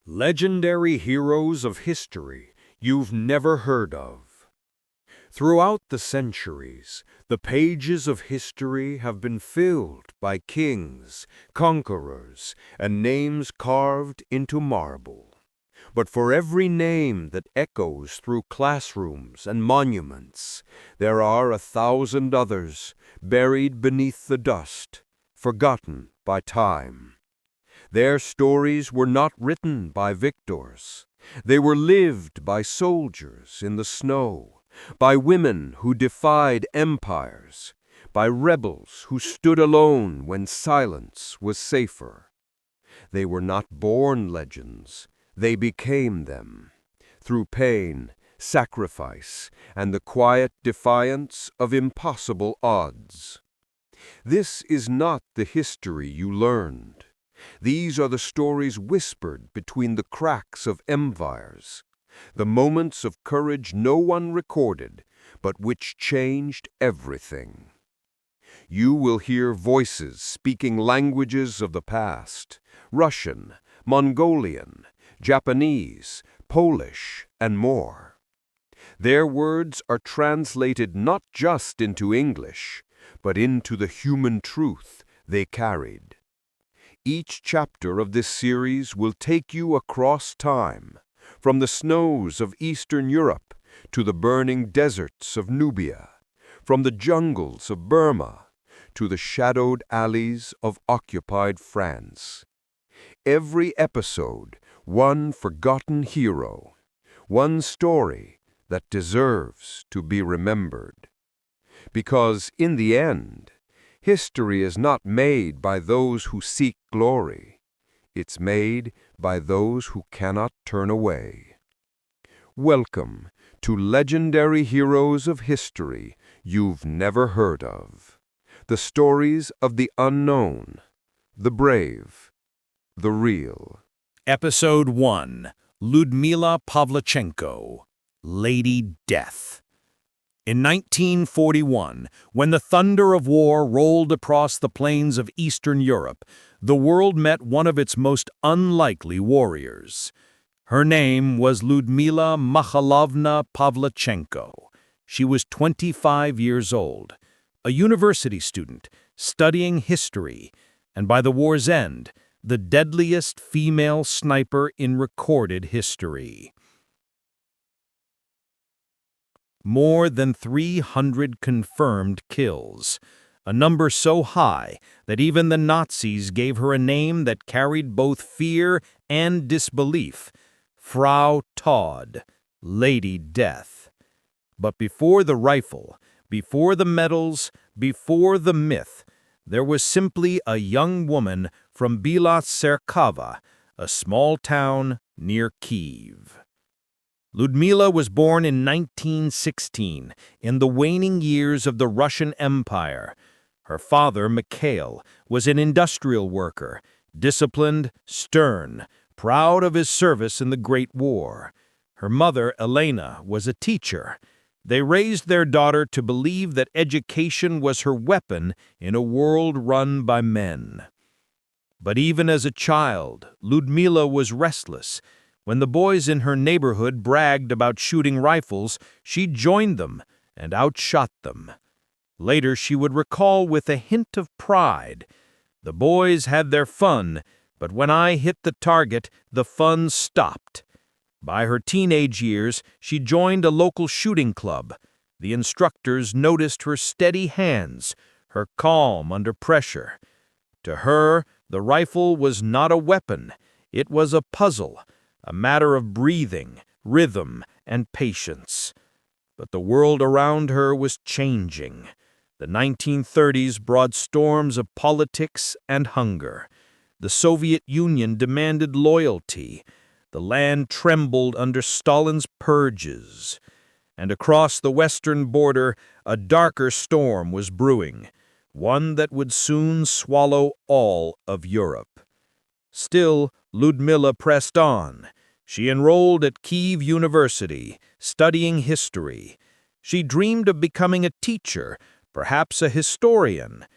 Legendary heroes of history you've never heard of. Throughout the centuries, the pages of history have been filled by kings, conquerors, and names carved into marble. But for every name that echoes through classrooms and monuments, there are 1,000 others buried beneath the dust, forgotten by time. Their stories were not written by victors. They were lived by soldiers in the snow, by women who defied empires, by rebels who stood alone when silence was safer. They were not born legends. They became them, through pain, sacrifice, and the quiet defiance of impossible odds. This is not the history you learned. These are the stories whispered between the cracks of empires, the moments of courage no one recorded, but which changed everything. You will hear voices speaking languages of the past: Russian, Mongolian, Japanese, Polish, and more. Their words are translated not just into English, but into the human truth they carried. Each chapter of this series will take you across time, from the snows of Eastern Europe to the burning deserts of Nubia, from the jungles of Burma to the shadowed alleys of occupied France. Every episode, one forgotten hero, one story that deserves to be remembered. Because in the end, history is not made by those who seek glory. It's made by those who cannot turn away. Welcome to Legendary Heroes of History You've Never Heard of. The stories of the unknown, the brave, the real. Episode 1. Lyudmila Pavlichenko, Lady Death. In 1941, when the thunder of war rolled across the plains of Eastern Europe, the world met one of its most unlikely warriors. Her name was Lyudmila Mikhailovna Pavlichenko. She was 25 years old, a university student studying history, and by the war's end, the deadliest female sniper in recorded history. More than 300 confirmed kills, a number so high that even the Nazis gave her a name that carried both fear and disbelief: Frau Todd, Lady Death. But before the rifle, before the medals, before the myth, there was simply a young woman from Bila Tserkava, a small town near Kyiv. Lyudmila was born in 1916, in the waning years of the Russian Empire. Her father, Mikhail, was an industrial worker, disciplined, stern, proud of his service in the Great War. Her mother, Elena, was a teacher. They raised their daughter to believe that education was her weapon in a world run by men. But even as a child, Lyudmila was restless. When the boys in her neighborhood bragged about shooting rifles, she joined them and outshot them. Later, she would recall with a hint of pride, "The boys had their fun, but when I hit the target, the fun stopped." By her teenage years, she joined a local shooting club. The instructors noticed her steady hands, her calm under pressure. To her, the rifle was not a weapon. It was a puzzle, a matter of breathing, rhythm, and patience. But the world around her was changing. The 1930s brought storms of politics and hunger. The Soviet Union demanded loyalty. The land trembled under Stalin's purges. And across the western border, a darker storm was brewing, one that would soon swallow all of Europe. Still, Lyudmila pressed on. She enrolled at Kyiv University, studying history. She dreamed of becoming a teacher, perhaps a historian.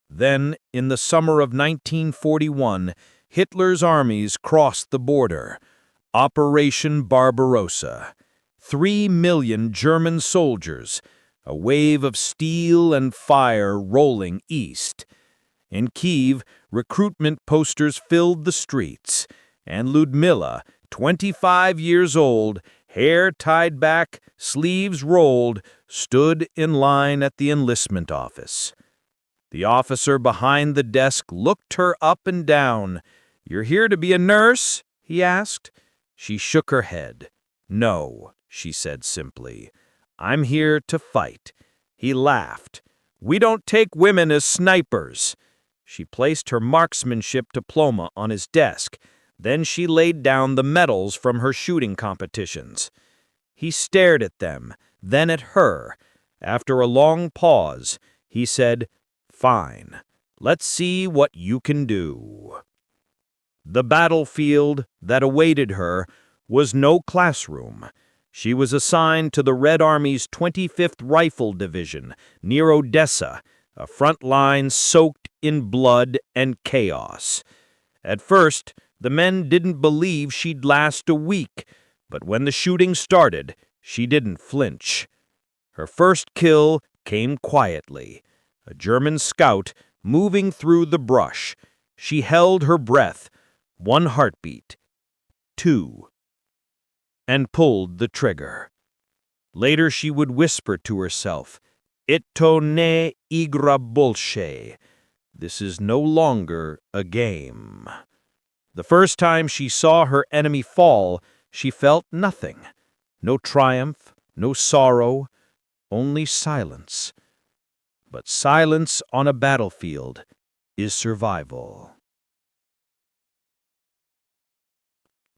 Then, in the summer of 1941, Hitler's armies crossed the border. Operation Barbarossa. 3 million German soldiers, a wave of steel and fire rolling east. In Kiev, recruitment posters filled the streets, and Lyudmila, 25 years old, hair tied back, sleeves rolled, stood in line at the enlistment office. The officer behind the desk looked her up and down. "You're here to be a nurse?" he asked. She shook her head. "No," she said simply. "I'm here to fight." He laughed. "We don't take women as snipers." She placed her marksmanship diploma on his desk. Then she laid down the medals from her shooting competitions. He stared at them, then at her. After a long pause, he said, "Fine. Let's see what you can do." The battlefield that awaited her was no classroom. She was assigned to the Red Army's 25th Rifle Division near Odessa, a front line soaked in blood and chaos. At first, the men didn't believe she'd last a week, but when the shooting started, she didn't flinch. Her first kill came quietly. A German scout moving through the brush. She held her breath, 1 heartbeat, 2, and pulled the trigger. Later she would whisper to herself, "Ito ne igra bolshe." This is no longer a game. The first time she saw her enemy fall, she felt nothing. No triumph, no sorrow, only silence. But silence on a battlefield is survival.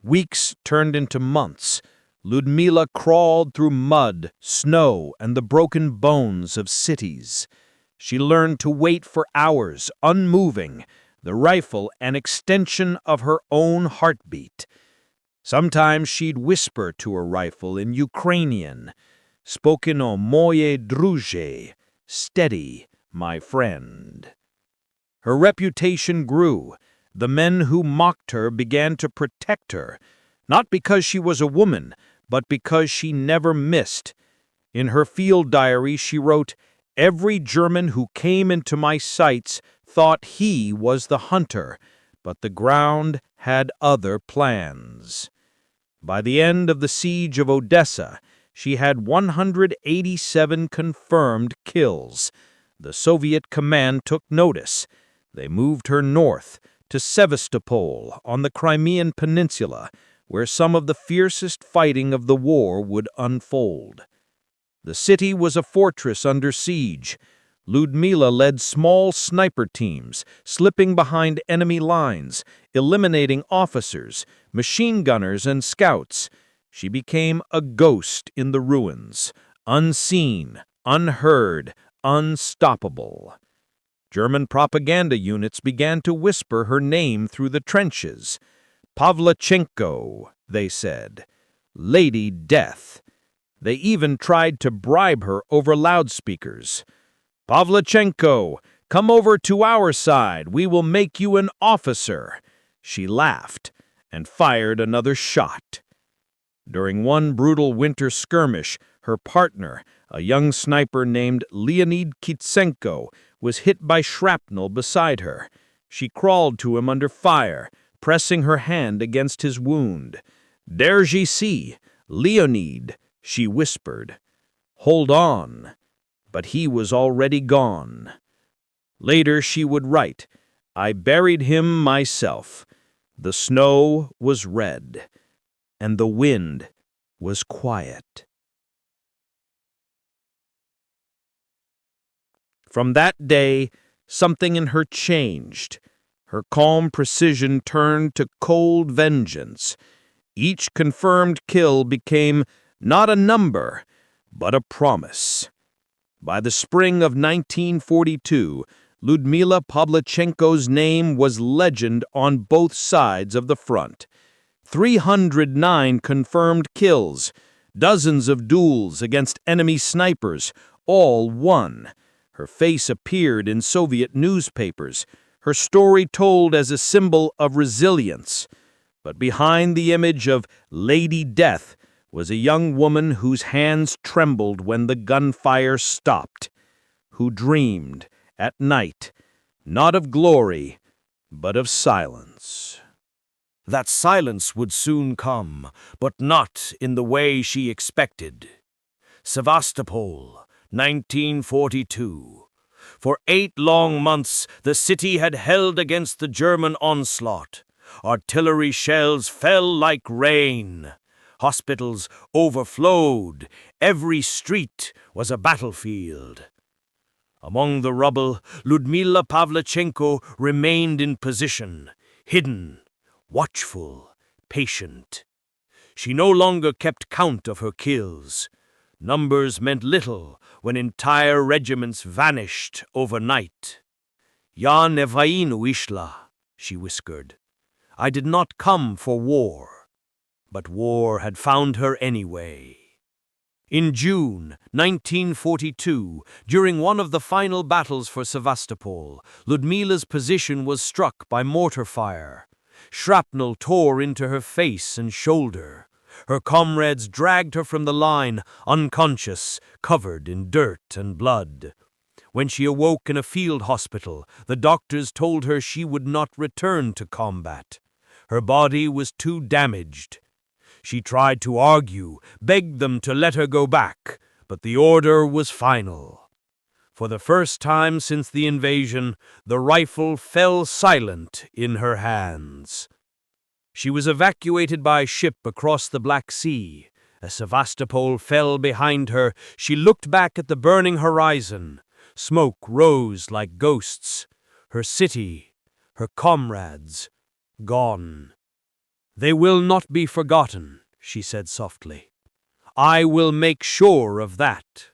Weeks turned into months. Lyudmila crawled through mud, snow, and the broken bones of cities. She learned to wait for hours, unmoving, the rifle an extension of her own heartbeat. Sometimes she'd whisper to her rifle in Ukrainian, "Spokino moje drugie," steady, my friend. Her reputation grew. The men who mocked her began to protect her, not because she was a woman, but because she never missed. In her field diary she wrote, "Every German who came into my sights thought he was the hunter, but the ground had other plans." By the end of the siege of Odessa, she had 187 confirmed kills. The Soviet command took notice. They moved her north to Sevastopol on the Crimean Peninsula, where some of the fiercest fighting of the war would unfold. The city was a fortress under siege. Lyudmila led small sniper teams, slipping behind enemy lines, eliminating officers, machine gunners, and scouts. She became a ghost in the ruins, unseen, unheard, unstoppable. German propaganda units began to whisper her name through the trenches. "Pavlichenko," they said. "Lady Death." They even tried to bribe her over loudspeakers. "Pavlichenko, come over to our side. We will make you an officer." She laughed and fired another shot. During one brutal winter skirmish, her partner, a young sniper named Leonid Kitsenko, was hit by shrapnel beside her. She crawled to him under fire, pressing her hand against his wound. "Держи si, Leonid," she whispered. "Hold on." But he was already gone. Later she would write, "I buried him myself. The snow was red, and the wind was quiet." From that day, something in her changed. Her calm precision turned to cold vengeance. Each confirmed kill became not a number, but a promise. By the spring of 1942, Lyudmila Pavlichenko's name was legend on both sides of the front. 309 confirmed kills, dozens of duels against enemy snipers, all won. Her face appeared in Soviet newspapers, her story told as a symbol of resilience. But behind the image of Lady Death was a young woman whose hands trembled when the gunfire stopped, who dreamed, at night, not of glory, but of silence. That silence would soon come, but not in the way she expected. Sevastopol, 1942. For 8 long months, the city had held against the German onslaught. Artillery shells fell like rain. Hospitals overflowed. Every street was a battlefield. Among the rubble, Lyudmila Pavlichenko remained in position, hidden, watchful, patient. She no longer kept count of her kills. Numbers meant little when entire regiments vanished overnight. "Ja ne vojnu išla," she whispered. "I did not come for war." But war had found her anyway. In June 1942, during one of the final battles for Sevastopol, Lyudmila's position was struck by mortar fire. Shrapnel tore into her face and shoulder. Her comrades dragged her from the line, unconscious, covered in dirt and blood. When she awoke in a field hospital, the doctors told her she would not return to combat. Her body was too damaged. She tried to argue, begged them to let her go back, but the order was final. For the first time since the invasion, the rifle fell silent in her hands. She was evacuated by ship across the Black Sea. As Sevastopol fell behind her, she looked back at the burning horizon. Smoke rose like ghosts. Her city, her comrades, gone. "They will not be forgotten," she said softly. "I will make sure of that."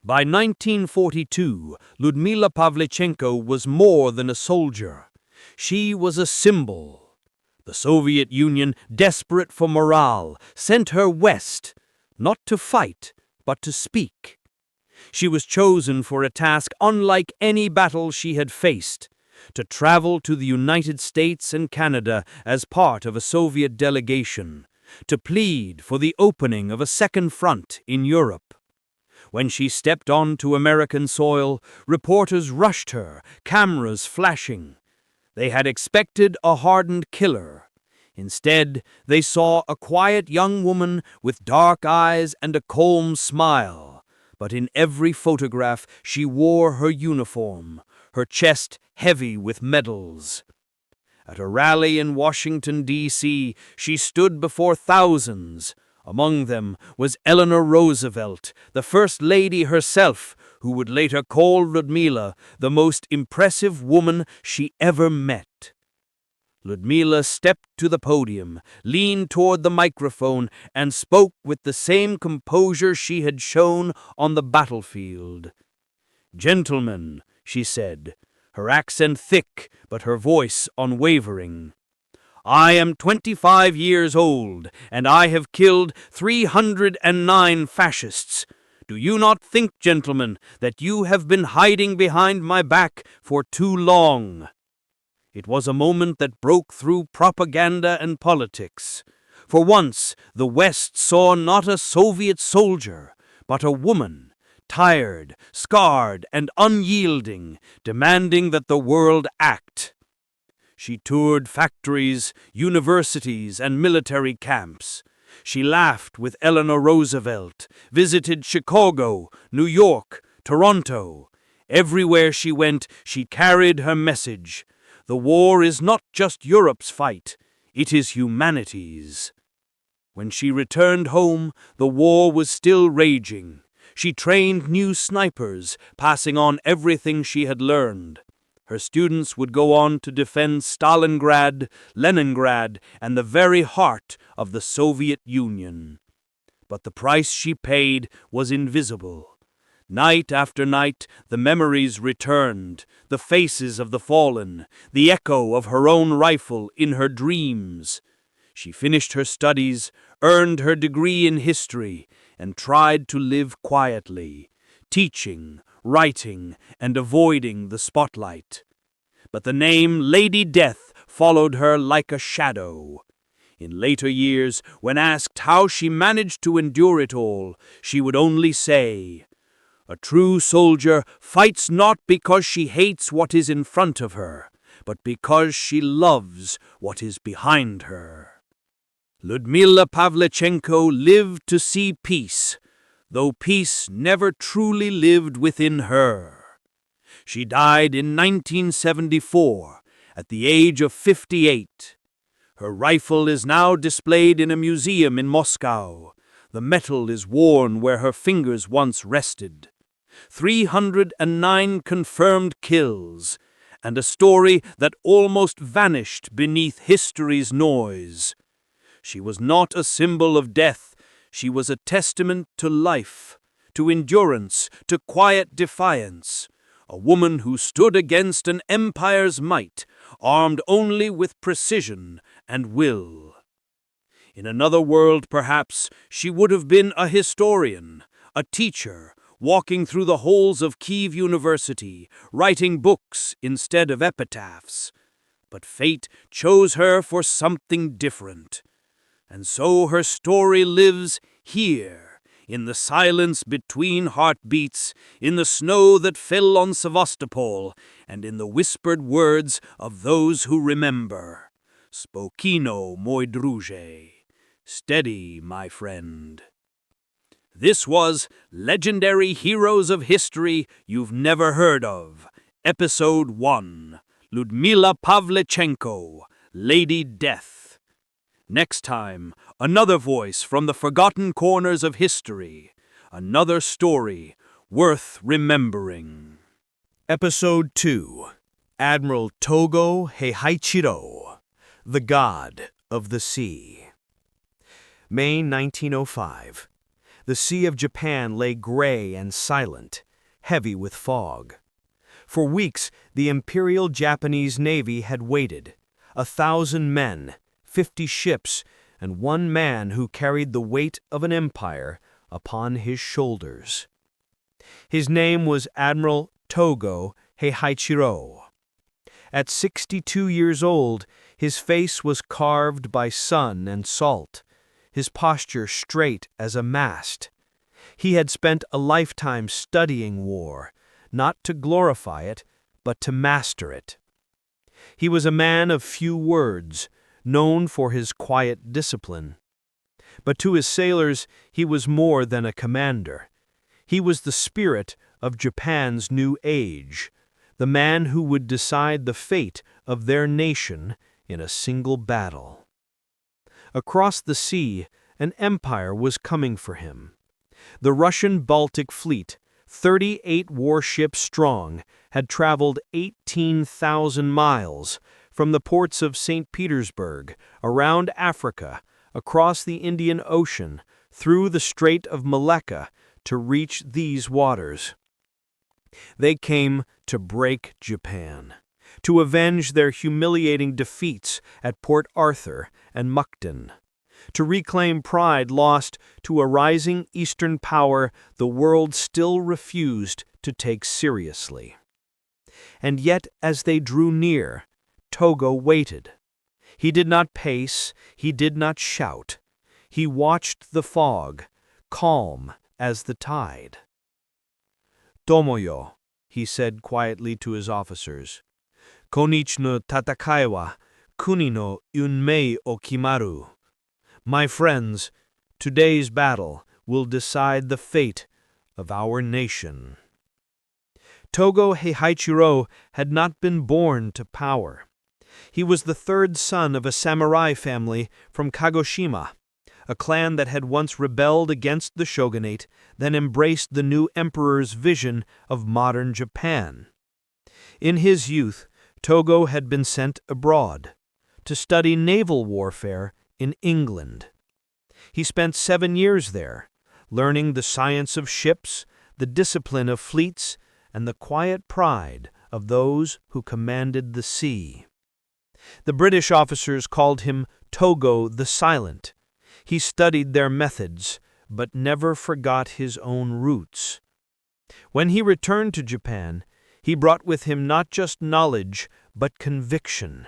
By 1942, Lyudmila Pavlichenko was more than a soldier. She was a symbol. The Soviet Union, desperate for morale, sent her west, not to fight, but to speak. She was chosen for a task unlike any battle she had faced, to travel to the United States and Canada as part of a Soviet delegation, to plead for the opening of a second front in Europe. When she stepped onto American soil, reporters rushed her, cameras flashing. They had expected a hardened killer. Instead, they saw a quiet young woman with dark eyes and a calm smile. But in every photograph, she wore her uniform, her chest heavy with medals. At a rally in Washington, D.C., she stood before thousands. Among them was Eleanor Roosevelt, the First Lady herself, who would later call Lyudmila the most impressive woman she ever met. Lyudmila stepped to the podium, leaned toward the microphone, and spoke with the same composure she had shown on the battlefield. "Gentlemen," she said, her accent thick but her voice unwavering, "I am 25 years old, and I have killed 309 fascists. Do you not think, gentlemen, that you have been hiding behind my back for too long?" It was a moment that broke through propaganda and politics. For once, the West saw not a Soviet soldier, but a woman, tired, scarred, and unyielding, demanding that the world act. She toured factories, universities, and military camps. She laughed with Eleanor Roosevelt, visited Chicago, New York, Toronto. Everywhere she went, she carried her message. The war is not just Europe's fight, it is humanity's. When she returned home, the war was still raging. She trained new snipers, passing on everything she had learned. Her students would go on to defend Stalingrad, Leningrad, and the very heart of the Soviet Union. But the price she paid was invisible. Night after night, the memories returned, the faces of the fallen, the echo of her own rifle in her dreams. She finished her studies, earned her degree in history, and tried to live quietly, teaching, writing, and avoiding the spotlight. But the name Lady Death followed her like a shadow. In later years, when asked how she managed to endure it all, she would only say, "A true soldier fights not because she hates what is in front of her, but because she loves what is behind her." Lyudmila Pavlichenko lived to see peace, though peace never truly lived within her. She died in 1974 at the age of 58. Her rifle is now displayed in a museum in Moscow. The metal is worn where her fingers once rested. 309 confirmed kills, and a story that almost vanished beneath history's noise. She was not a symbol of death, she was a testament to life, to endurance, to quiet defiance. A woman who stood against an empire's might, armed only with precision and will. In another world, perhaps, she would have been a historian, a teacher, walking through the halls of Kyiv University, writing books instead of epitaphs. But fate chose her for something different. And so her story lives here, in the silence between heartbeats, in the snow that fell on Sevastopol, and in the whispered words of those who remember. Spokino, mój druže. Steady, my friend. This was Legendary Heroes of History You've Never Heard of, Episode 1, Lyudmila Pavlichenko, Lady Death. Next time, another voice from the forgotten corners of history, another story worth remembering. Episode 2, Admiral Togo Heihachiro, the God of the Sea. May 1905. The Sea of Japan lay gray and silent, heavy with fog. For weeks, the Imperial Japanese Navy had waited, 1,000 men, 50 ships, and one man who carried the weight of an empire upon his shoulders. His name was Admiral Togo Heihachiro. At 62 years old, his face was carved by sun and salt, his posture straight as a mast. He had spent a lifetime studying war, not to glorify it, but to master it. He was a man of few words, known for his quiet discipline. But to his sailors, he was more than a commander. He was the spirit of Japan's new age, the man who would decide the fate of their nation in a single battle. Across the sea, an empire was coming for him. The Russian Baltic Fleet, 38 warships strong, had traveled 18,000 miles from the ports of St. Petersburg, around Africa, across the Indian Ocean, through the Strait of Malacca, to reach these waters. They came to break Japan, to avenge their humiliating defeats at Port Arthur and Mukden, to reclaim pride lost to a rising Eastern power the world still refused to take seriously. And yet, as they drew near, Togo waited. He did not pace, he did not shout. He watched the fog, calm as the tide. "Tomoyo," he said quietly to his officers, "Konichi no tatakai wa kuni no unmei o kimaru." My friends, today's battle will decide the fate of our nation. Togo Heihachiro had not been born to power. He was the third son of a samurai family from Kagoshima, a clan that had once rebelled against the shogunate, then embraced the new emperor's vision of modern Japan. In his youth, Togo had been sent abroad to study naval warfare in England. He spent 7 years there, learning the science of ships, the discipline of fleets, and the quiet pride of those who commanded the sea. The British officers called him Togo the Silent. He studied their methods, but never forgot his own roots. When he returned to Japan, he brought with him not just knowledge, but conviction.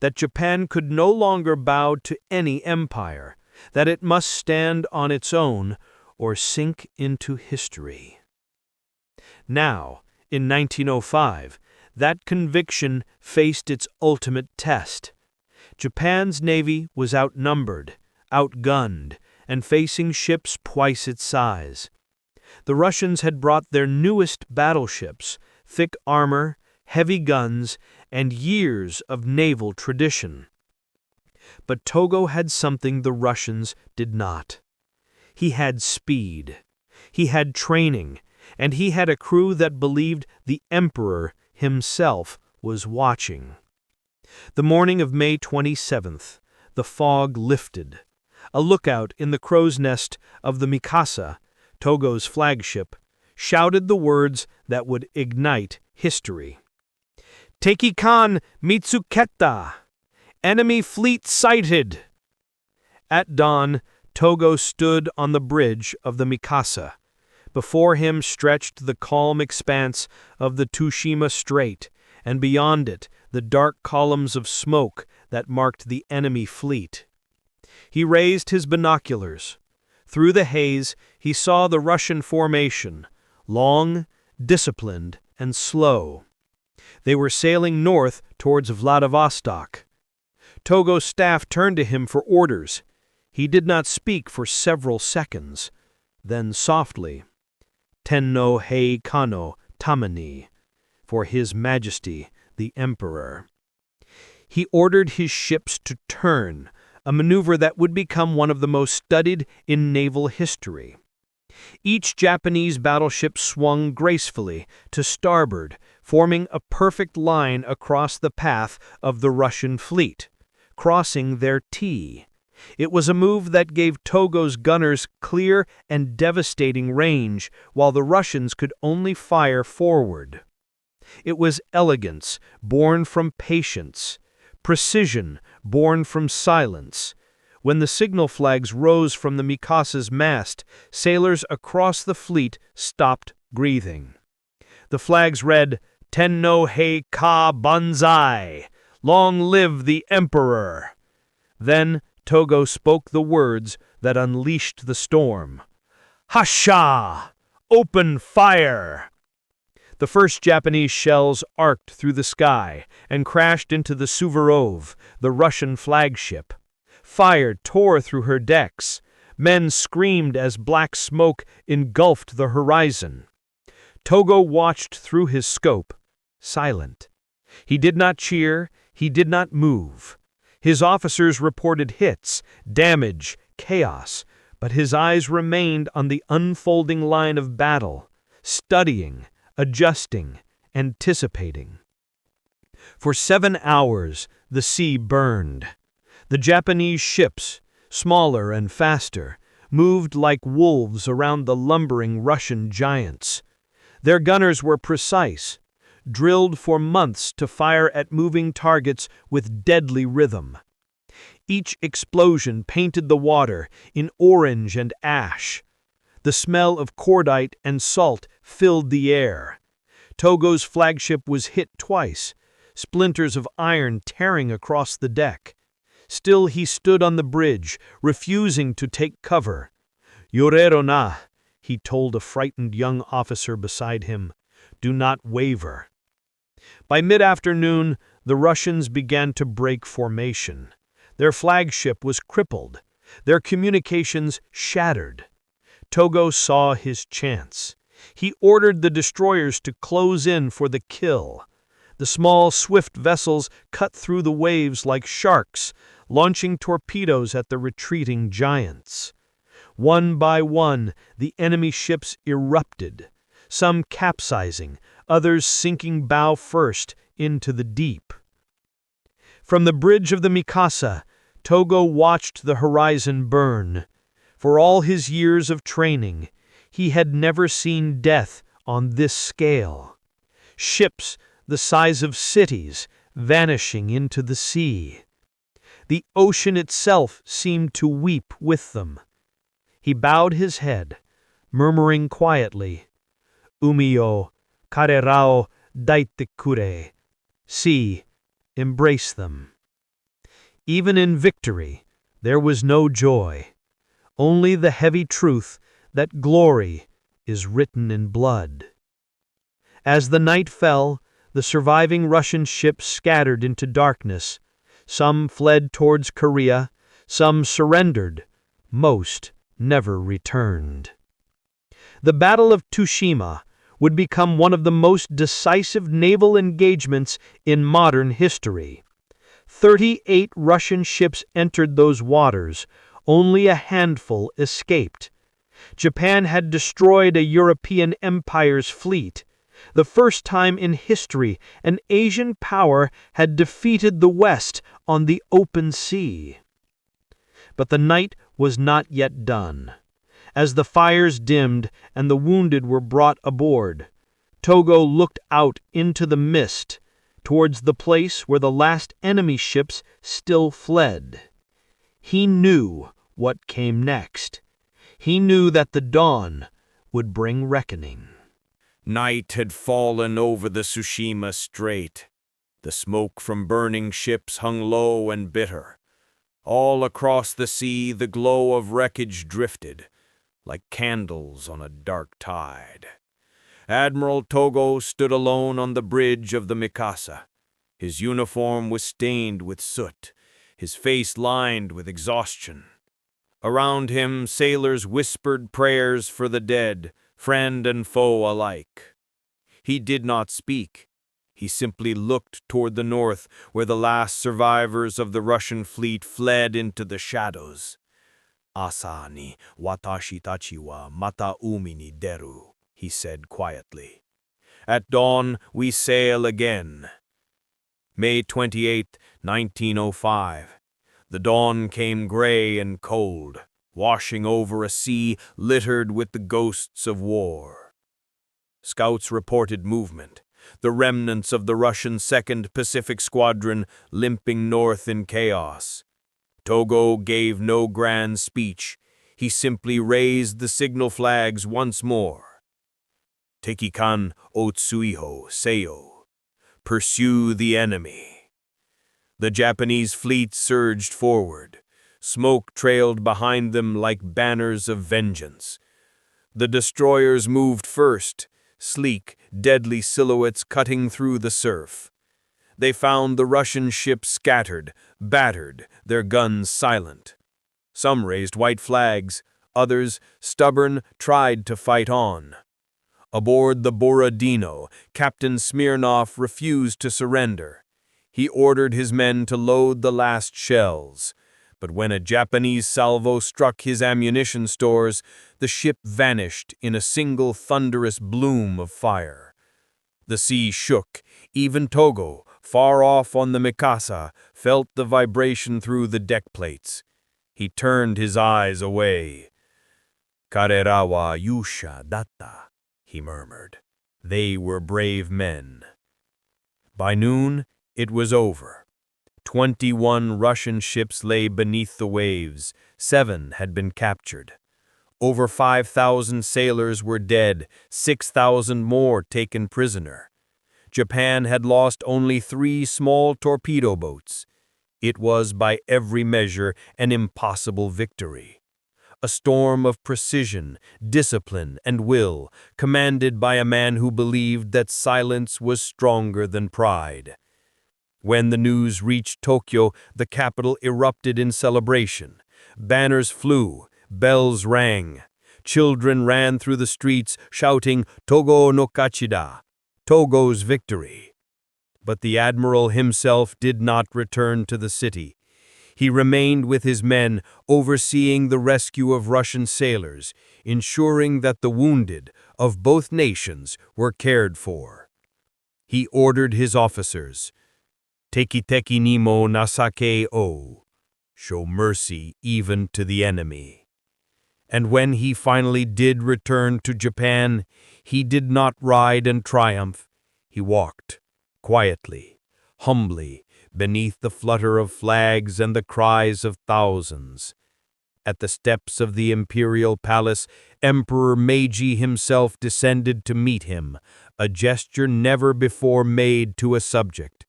that Japan could no longer bow to any empire, that it must stand on its own or sink into history. Now, in 1905, that conviction faced its ultimate test. Japan's navy was outnumbered, outgunned, and facing ships twice its size. The Russians had brought their newest battleships, thick armor, heavy guns, and years of naval tradition. But Togo had something the Russians did not. He had speed, he had training, and he had a crew that believed the Emperor himself was watching. The morning of May 27th, the fog lifted. A lookout in the crow's nest of the Mikasa, Togo's flagship, shouted the words that would ignite history. "Teikikan Mitsuketa! Enemy fleet sighted!" At dawn, Togo stood on the bridge of the Mikasa. Before him stretched the calm expanse of the Tsushima Strait, and beyond it the dark columns of smoke that marked the enemy fleet. He raised his binoculars. Through the haze he saw the Russian formation, long, disciplined, and slow. They were sailing north towards Vladivostok. Togo's staff turned to him for orders. He did not speak for several seconds. Then softly, "Tenno hei kano tamani," for His Majesty the Emperor. He ordered his ships to turn, a maneuver that would become one of the most studied in naval history. Each Japanese battleship swung gracefully to starboard, forming a perfect line across the path of the Russian fleet, crossing their T. It was a move that gave Togo's gunners clear and devastating range, while the Russians could only fire forward. It was elegance born from patience, precision born from silence. When the signal flags rose from the Mikasa's mast, sailors across the fleet stopped breathing. The flags read, "Tenno hei ka banzai! Long live the Emperor!" Then Togo spoke the words that unleashed the storm. "Hasha! Open fire!" The first Japanese shells arced through the sky and crashed into the Suvorov, the Russian flagship. Fire tore through her decks. Men screamed as black smoke engulfed the horizon. Togo watched through his scope, silent. He did not cheer, he did not move. His officers reported hits, damage, chaos, but his eyes remained on the unfolding line of battle, studying, adjusting, anticipating. For 7 hours, the sea burned. The Japanese ships, smaller and faster, moved like wolves around the lumbering Russian giants. Their gunners were precise, drilled for months to fire at moving targets with deadly rhythm. Each explosion painted the water in orange and ash. The smell of cordite and salt filled the air. Togo's flagship was hit twice, splinters of iron tearing across the deck. Still he stood on the bridge, refusing to take cover. "Yorero na," he told a frightened young officer beside him. "Do not waver." By mid-afternoon, the Russians began to break formation. Their flagship was crippled, their communications shattered. Togo saw his chance. He ordered the destroyers to close in for the kill. The small, swift vessels cut through the waves like sharks, launching torpedoes at the retreating giants. One by one, the enemy ships erupted, some capsizing, others sinking bow first into the deep. From the bridge of the Mikasa, Togo watched the horizon burn. For all his years of training, he had never seen death on this scale. Ships the size of cities vanishing into the sea. The ocean itself seemed to weep with them. He bowed his head, murmuring quietly, "Umi o karerao daite kure." Sea, embrace them. Even in victory, there was no joy, only the heavy truth that glory is written in blood. As the night fell, the surviving Russian ships scattered into darkness. Some fled towards Korea, some surrendered, most never returned. The Battle of Tsushima would become one of the most decisive naval engagements in modern history. 38 Russian ships entered those waters, only a handful escaped. Japan had destroyed a European empire's fleet. The first time in history an Asian power had defeated the West on the open sea. But the night was not yet done. As the fires dimmed and the wounded were brought aboard, Togo looked out into the mist, towards the place where the last enemy ships still fled. He knew what came next. He knew that the dawn would bring reckoning. Night had fallen over the Tsushima Strait. The smoke from burning ships hung low and bitter. All across the sea the glow of wreckage drifted, like candles on a dark tide. Admiral Togo stood alone on the bridge of the Mikasa. His uniform was stained with soot, his face lined with exhaustion. Around him, sailors whispered prayers for the dead, friend and foe alike. He did not speak. He simply looked toward the north, where the last survivors of the Russian fleet fled into the shadows. "Asa ni watashi tachi wa mata umi ni deru," he said quietly. "At dawn, we sail again." May 28, 1905. The dawn came gray and cold, washing over a sea littered with the ghosts of war. Scouts reported movement, the remnants of the Russian 2nd Pacific Squadron limping north in chaos. Togo gave no grand speech. He simply raised the signal flags once more. "Tekikan otsuiho seyo." Pursue the enemy. The Japanese fleet surged forward. Smoke trailed behind them like banners of vengeance. The destroyers moved first, sleek, deadly silhouettes cutting through the surf. They found the Russian ships scattered, battered, their guns silent. Some raised white flags, others, stubborn, tried to fight on. Aboard the Borodino, Captain Smirnov refused to surrender. He ordered his men to load the last shells. But when a Japanese salvo struck his ammunition stores, the ship vanished in a single thunderous bloom of fire. The sea shook. Even Togo, far off on the Mikasa, felt the vibration through the deck plates. He turned his eyes away. "Karera wa yusha datta," he murmured. They were brave men. By noon, it was over. 21 Russian ships lay beneath the waves. 7 had been captured. Over 5,000 sailors were dead, 6,000 more taken prisoner. Japan had lost only 3 small torpedo boats. It was, by every measure, an impossible victory. A storm of precision, discipline, and will, commanded by a man who believed that silence was stronger than pride. When the news reached Tokyo, the capital erupted in celebration. Banners flew, bells rang. Children ran through the streets shouting, "Togo no kachida," Togo's victory. But the admiral himself did not return to the city. He remained with his men, overseeing the rescue of Russian sailors, ensuring that the wounded of both nations were cared for. He ordered his officers, "Tekiteki ni mo nasake o," show mercy even to the enemy. And when he finally did return to Japan, he did not ride in triumph. He walked, quietly, humbly, beneath the flutter of flags and the cries of thousands. At the steps of the imperial palace, Emperor Meiji himself descended to meet him, a gesture never before made to a subject.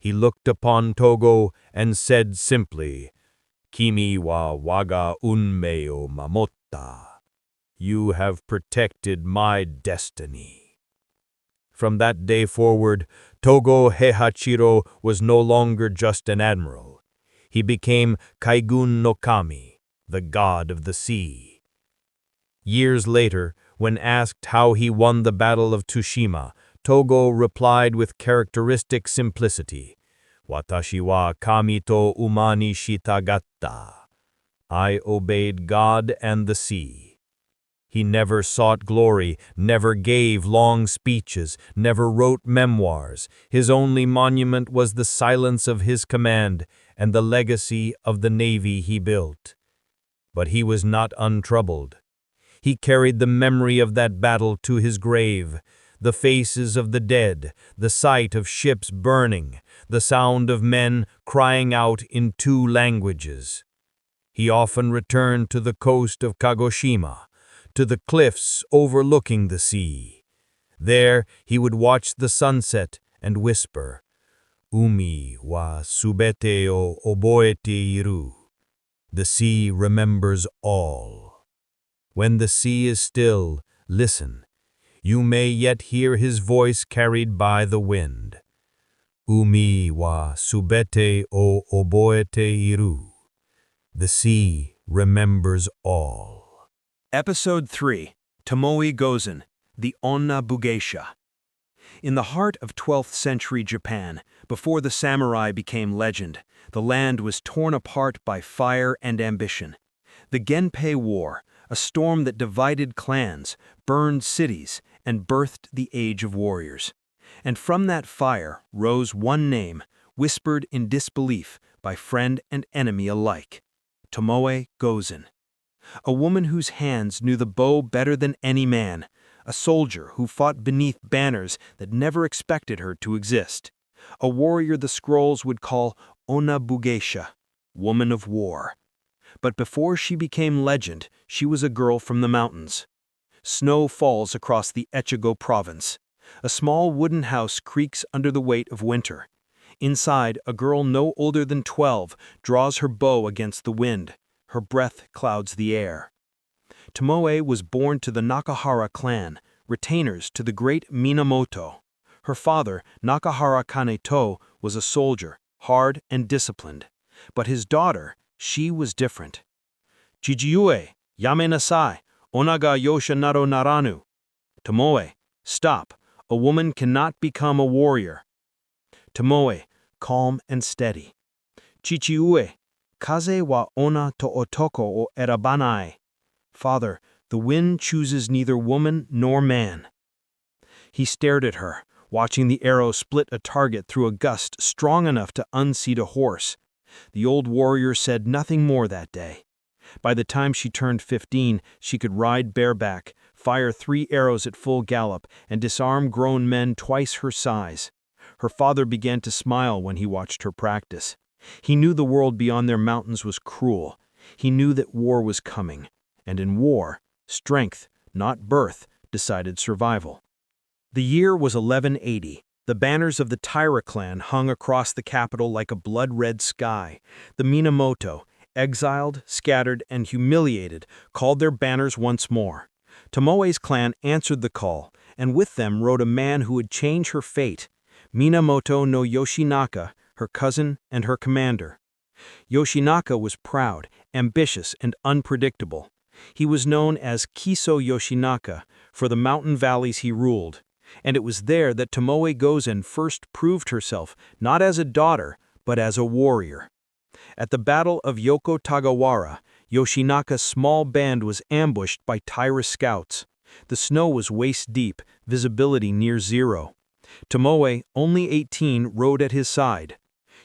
He looked upon Togo and said simply, "Kimi wa waga unmei o mamotta." You have protected my destiny. From that day forward, Togo Heihachiro was no longer just an admiral. He became Kaigun no Kami, the god of the sea. Years later, when asked how he won the Battle of Tsushima, Togo replied with characteristic simplicity, "Watashi wa kami to uma ni shitagatta." I obeyed God and the sea. He never sought glory, never gave long speeches, never wrote memoirs. His only monument was the silence of his command and the legacy of the navy he built. But he was not untroubled. He carried the memory of that battle to his grave, the faces of the dead, the sight of ships burning, the sound of men crying out in 2 languages. He often returned to the coast of Kagoshima, to the cliffs overlooking the sea. There he would watch the sunset and whisper, "Umi wa subete o oboete iru." The sea remembers all. When the sea is still, listen. You may yet hear his voice carried by the wind. Umi wa subete o oboete iru. The sea remembers all. Episode 3, Tomoe Gozen, the Onna Bugeisha. In the heart of 12th century Japan, before the samurai became legend, the land was torn apart by fire and ambition. The Genpei War, a storm that divided clans, burned cities, and birthed the Age of Warriors. And from that fire rose one name, whispered in disbelief by friend and enemy alike: Tomoe Gozen. A woman whose hands knew the bow better than any man, a soldier who fought beneath banners that never expected her to exist, a warrior the scrolls would call Onna Bugeisha, woman of war. But before she became legend, she was a girl from the mountains. Snow falls across the Echigo province. A small wooden house creaks under the weight of winter. Inside, a girl no older than 12 draws her bow against the wind. Her breath clouds the air. Tomoe was born to the Nakahara clan, retainers to the great Minamoto. Her father, Nakahara Kaneto, was a soldier, hard and disciplined. But his daughter, she was different. "Chichiue, yame nasai, ona ga yosha naro naranu." Tomoe, stop, a woman cannot become a warrior. Tomoe, calm and steady. "Chichiue, kaze wa ona to otoko o erabanai." Father, the wind chooses neither woman nor man. He stared at her, watching the arrow split a target through a gust strong enough to unseat a horse. The old warrior said nothing more that day. By the time she turned 15, she could ride bareback, fire 3 arrows at full gallop, and disarm grown men twice her size. Her father began to smile when he watched her practice. He knew the world beyond their mountains was cruel. He knew that war was coming. And in war, strength, not birth, decided survival. The year was 1180. The banners of the Taira clan hung across the capital like a blood-red sky. The Minamoto, exiled, scattered, and humiliated, called their banners once more. Tomoe's clan answered the call, and with them rode a man who would change her fate: Minamoto no Yoshinaka, her cousin and her commander. Yoshinaka was proud, ambitious, and unpredictable. He was known as Kiso Yoshinaka for the mountain valleys he ruled, and it was there that Tomoe Gozen first proved herself not as a daughter, but as a warrior. At the Battle of Yoko Tagawara, Yoshinaka's small band was ambushed by Taira scouts. The snow was waist-deep, visibility near zero. Tomoe, only 18, rode at his side.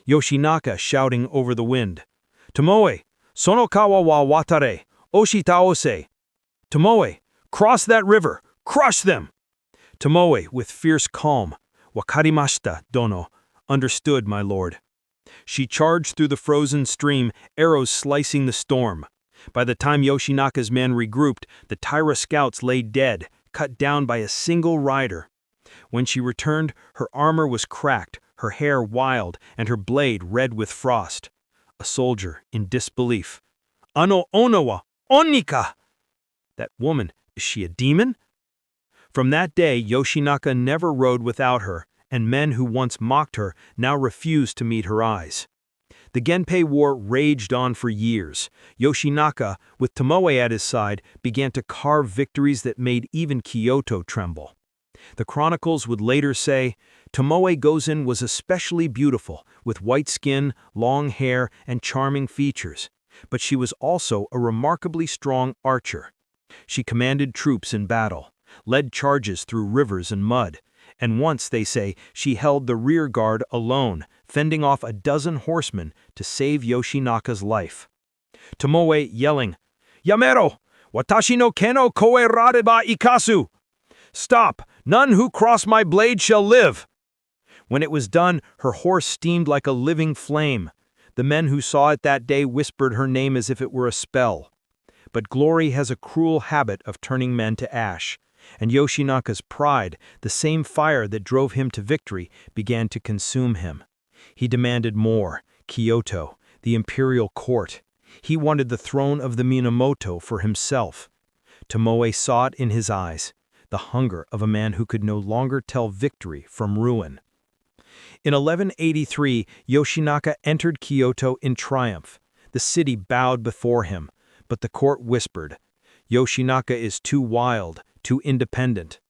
Yoshinaka shouting over the wind, "Tomoe, sono kawa wa watare, oshi taose." Tomoe, cross that river, crush them. Tomoe, with fierce calm, "Wakarimashita, dono," understood, my lord. She charged through the frozen stream, arrows slicing the storm. By the time Yoshinaka's men regrouped, the Taira scouts lay dead, cut down by a single rider. When she returned, her armor was cracked, her hair wild and her blade red with frost. A soldier in disbelief. Ano ono wa onika! That woman, is she a demon? From that day, Yoshinaka never rode without her, and men who once mocked her now refused to meet her eyes. The Genpei War raged on for years. Yoshinaka, with Tomoe at his side, began to carve victories that made even Kyoto tremble. The chronicles would later say, Tomoe Gozen was especially beautiful, with white skin, long hair, and charming features. But she was also a remarkably strong archer. She commanded troops in battle, led charges through rivers and mud, and once, they say, she held the rear guard alone, fending off a dozen horsemen to save Yoshinaka's life. Tomoe yelling, Yamero! Watashi no ken o koe rareba ikasu! Stop! None who cross my blade shall live! When it was done, her horse steamed like a living flame. The men who saw it that day whispered her name as if it were a spell. But glory has a cruel habit of turning men to ash, and Yoshinaka's pride, the same fire that drove him to victory, began to consume him. He demanded more, Kyoto, the imperial court. He wanted the throne of the Minamoto for himself. Tomoe saw it in his eyes, the hunger of a man who could no longer tell victory from ruin. In 1183, Yoshinaka entered Kyoto in triumph. The city bowed before him, but the court whispered, Yoshinaka is too wild, too independent.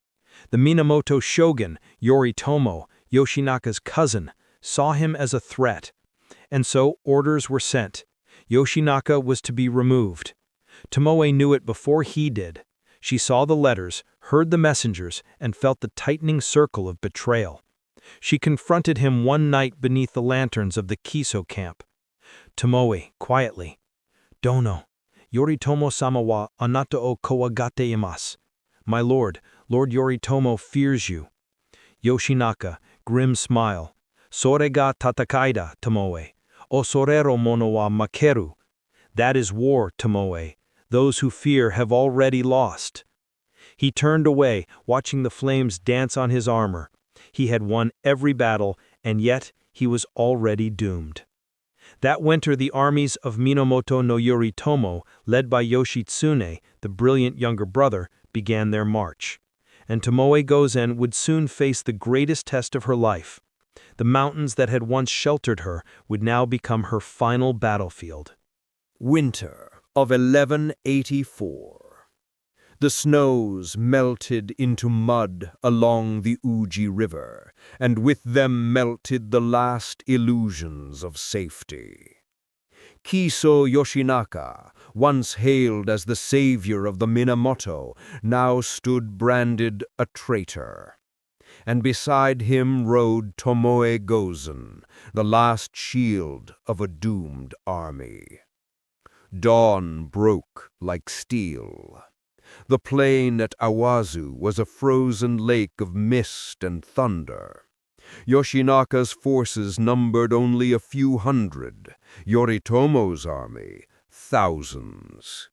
The Minamoto shogun, Yoritomo, Yoshinaka's cousin, saw him as a threat, and so orders were sent. Yoshinaka was to be removed. Tomoe knew it before he did. She saw the letters, heard the messengers, and felt the tightening circle of betrayal. She confronted him one night beneath the lanterns of the Kiso camp. Tomoe, quietly, Dono, Yoritomo-sama wa anata o kawagate imasu. My lord, Lord Yoritomo fears you. Yoshinaka, grim smile. Sore ga tatakai da, Tomoe. Osorero mono wa makeru. That is war, Tomoe. Those who fear have already lost. He turned away, watching the flames dance on his armor. He had won every battle, and yet he was already doomed. That winter, the armies of Minamoto no Yoritomo, led by Yoshitsune, the brilliant younger brother, began their march. And Tomoe Gozen would soon face the greatest test of her life. The mountains that had once sheltered her would now become her final battlefield. Winter of 1184. The snows melted into mud along the Uji River, and with them melted the last illusions of safety. Kiso Yoshinaka, once hailed as the savior of the Minamoto, now stood branded a traitor. And beside him rode Tomoe Gozen, the last shield of a doomed army. Dawn broke like steel. The plain at Awazu was a frozen lake of mist and thunder. Yoshinaka's forces numbered only a few hundred, Yoritomo's army, thousands.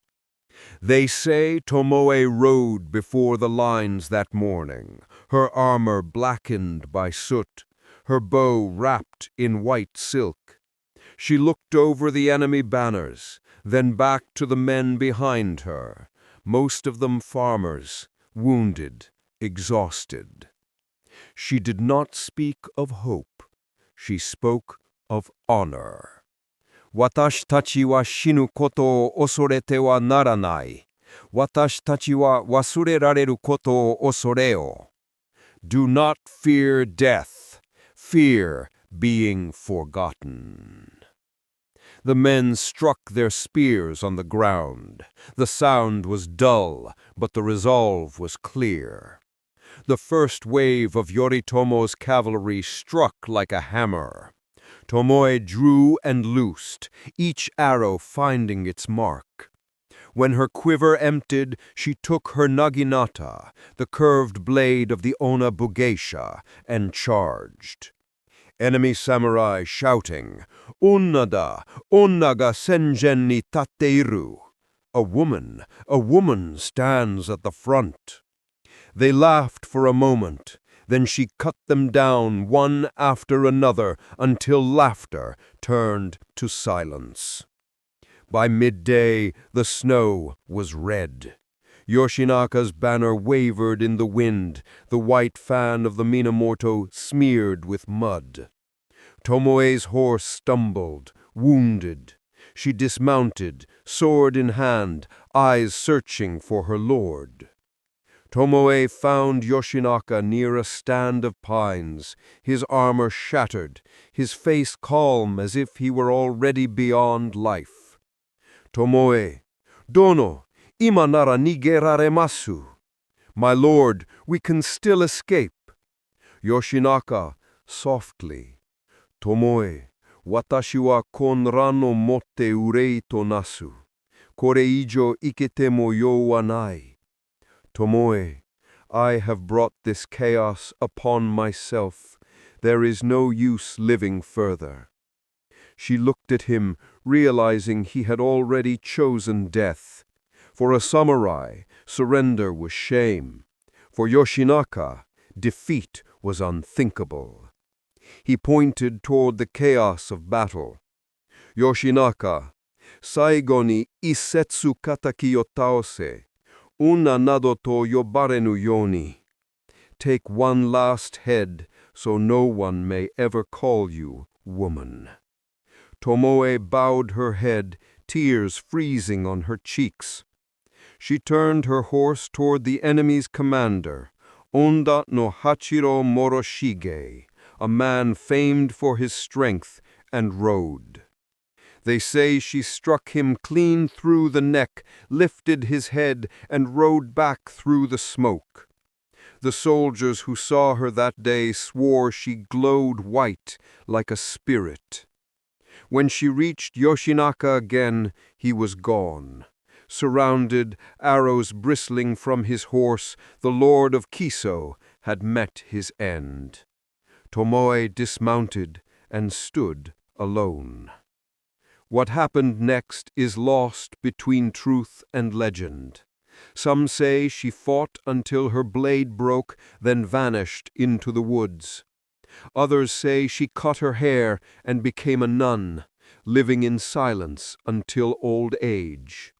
They say Tomoe rode before the lines that morning, her armor blackened by soot, her bow wrapped in white silk. She looked over the enemy banners, then back to the men behind her, most of them farmers, wounded, exhausted. She did not speak of hope. She spoke of honor. Watashi tachi wa shinu koto o osorete wa naranai. Watashi tachi wa wasurerareru koto o osoreo. Do not fear death. Fear being forgotten. The men struck their spears on the ground. The sound was dull, but the resolve was clear. The first wave of Yoritomo's cavalry struck like a hammer. Tomoe drew and loosed, each arrow finding its mark. When her quiver emptied, she took her naginata, the curved blade of the Ona Bugeisha, and charged. Enemy samurai shouting, "Onna da, onna ga senjen ni tatteiru." A woman stands at the front. They laughed for a moment, Then she cut them down one after another until laughter turned to silence. By midday, the snow was red. Yoshinaka's banner wavered in the wind, the white fan of the Minamoto smeared with mud. Tomoe's horse stumbled, wounded. She dismounted, sword in hand, eyes searching for her lord. Tomoe found Yoshinaka near a stand of pines, his armor shattered, his face calm as if he were already beyond life. Tomoe, Dono, ima nara nigeraremasu. My lord, we can still escape. Yoshinaka, softly. Tomoe, watashi wa konran no motte urei to nasu. Kore ijo ikete mo yo wa nai. Tomoe, I have brought this chaos upon myself. There is no use living further. She looked at him, realizing he had already chosen death. For a samurai, surrender was shame. For Yoshinaka, defeat was unthinkable. He pointed toward the chaos of battle. Yoshinaka, saigo ni isetsu kataki yo taose, una nado to yobarenu yoni. Take one last head, so no one may ever call you woman. Tomoe bowed her head, tears freezing on her cheeks. She turned her horse toward the enemy's commander, Onda no Hachiro Moroshige, a man famed for his strength, and rode. They say she struck him clean through the neck, lifted his head, and rode back through the smoke. The soldiers who saw her that day swore she glowed white like a spirit. When she reached Yoshinaka again, he was gone. Surrounded, arrows bristling from his horse, the lord of Kiso had met his end. Tomoe dismounted and stood alone. What happened next is lost between truth and legend. Some say she fought until her blade broke, then vanished into the woods. Others say she cut her hair and became a nun, living in silence until old age.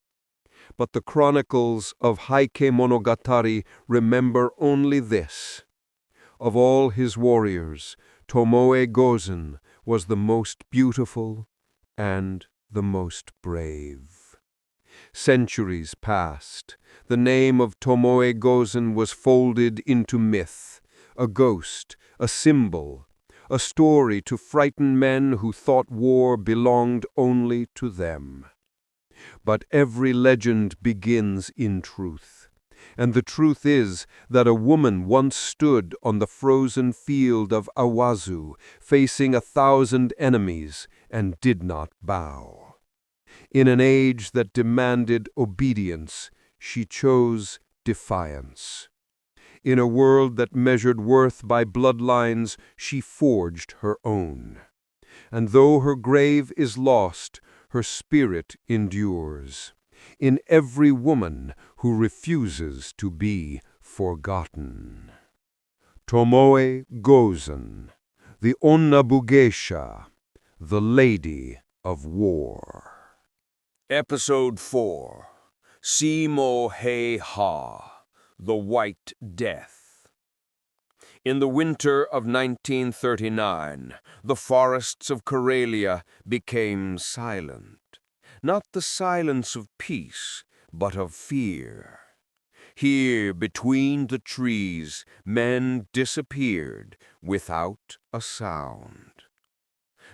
But the chronicles of Heike Monogatari remember only this. Of all his warriors, Tomoe Gozen was the most beautiful and the most brave. Centuries passed. The name of Tomoe Gozen was folded into myth, a ghost, a symbol, a story to frighten men who thought war belonged only to them. But every legend begins in truth. And the truth is that a woman once stood on the frozen field of Awazu, facing 1,000 enemies, and did not bow. In an age that demanded obedience, she chose defiance. In a world that measured worth by bloodlines, she forged her own. And though her grave is lost, her spirit endures. In every woman who refuses to be forgotten. Tomoe Gozen, the Onnabugeisha, the Lady of War. Episode 4. Simo Hei Ha, the White Death. In the winter of 1939, the forests of Karelia became silent. Not the silence of peace, but of fear. Here, between the trees, men disappeared without a sound.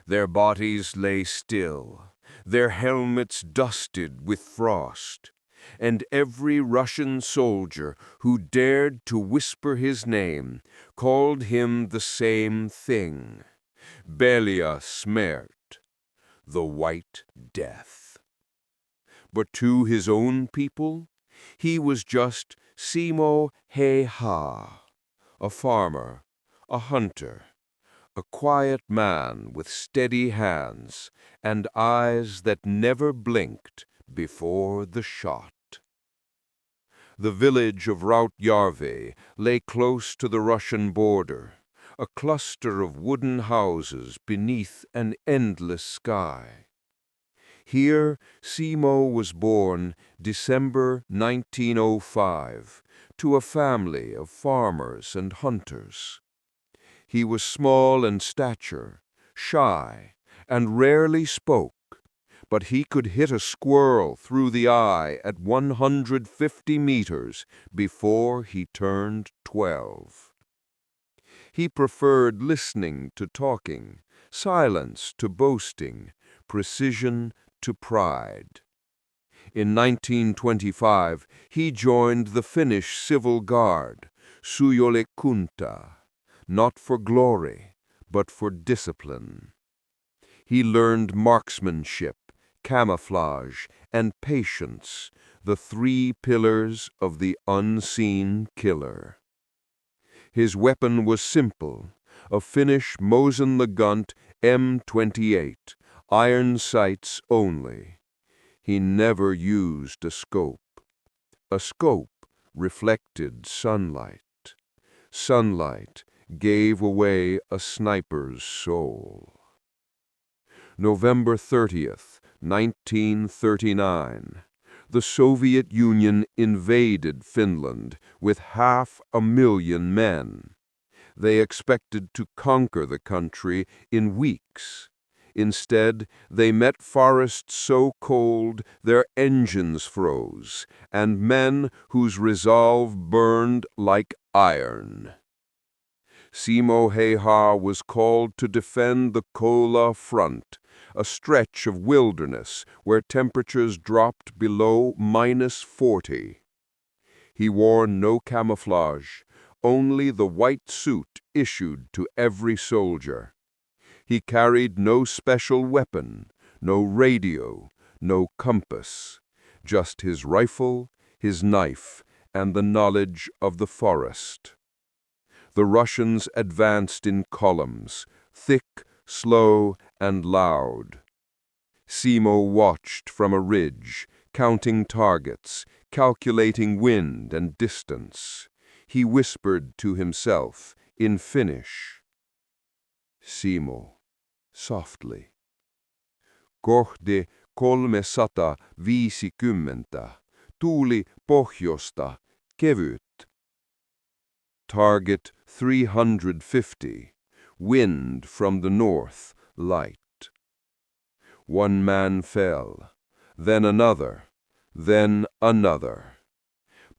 Their bodies lay still, their helmets dusted with frost, and every Russian soldier who dared to whisper his name called him the same thing, Belia Smert, the White Death. But to his own people, he was just Simo Hei Ha, a farmer, a hunter, a quiet man with steady hands and eyes that never blinked before the shot. The village of Rautjärvi lay close to the Russian border, a cluster of wooden houses beneath an endless sky. Here, Simo was born December 1905 to a family of farmers and hunters. He was small in stature, shy, and rarely spoke, but he could hit a squirrel through the eye at 150 meters before he turned 12. He preferred listening to talking, silence to boasting, precision to pride. In 1925, he joined the Finnish Civil Guard, Suojekunta, not for glory, but for discipline. He learned marksmanship, camouflage, and patience, the three pillars of the unseen killer. His weapon was simple, a Finnish Mosin Nagant M28, iron sights only. He never used a scope. A scope reflected sunlight. Sunlight gave away a sniper's soul. November 30th, 1939. The Soviet Union invaded Finland with 500,000 men. They expected to conquer the country in weeks. Instead, they met forests so cold their engines froze, and men whose resolve burned like iron. Simo Häyhä was called to defend the Kola front, a stretch of wilderness where temperatures dropped below -40. He wore no camouflage, only the white suit issued to every soldier. He carried no special weapon, no radio, no compass, just his rifle, his knife, and the knowledge of the forest. The Russians advanced in columns, thick, slow, and loud. Simo watched from a ridge, counting targets, calculating wind and distance. He whispered to himself in Finnish. Simo, softly. Kohde 350, tuuli pohjoista, kevyt. Target 350, wind from the north, light. One man fell, then another, then another.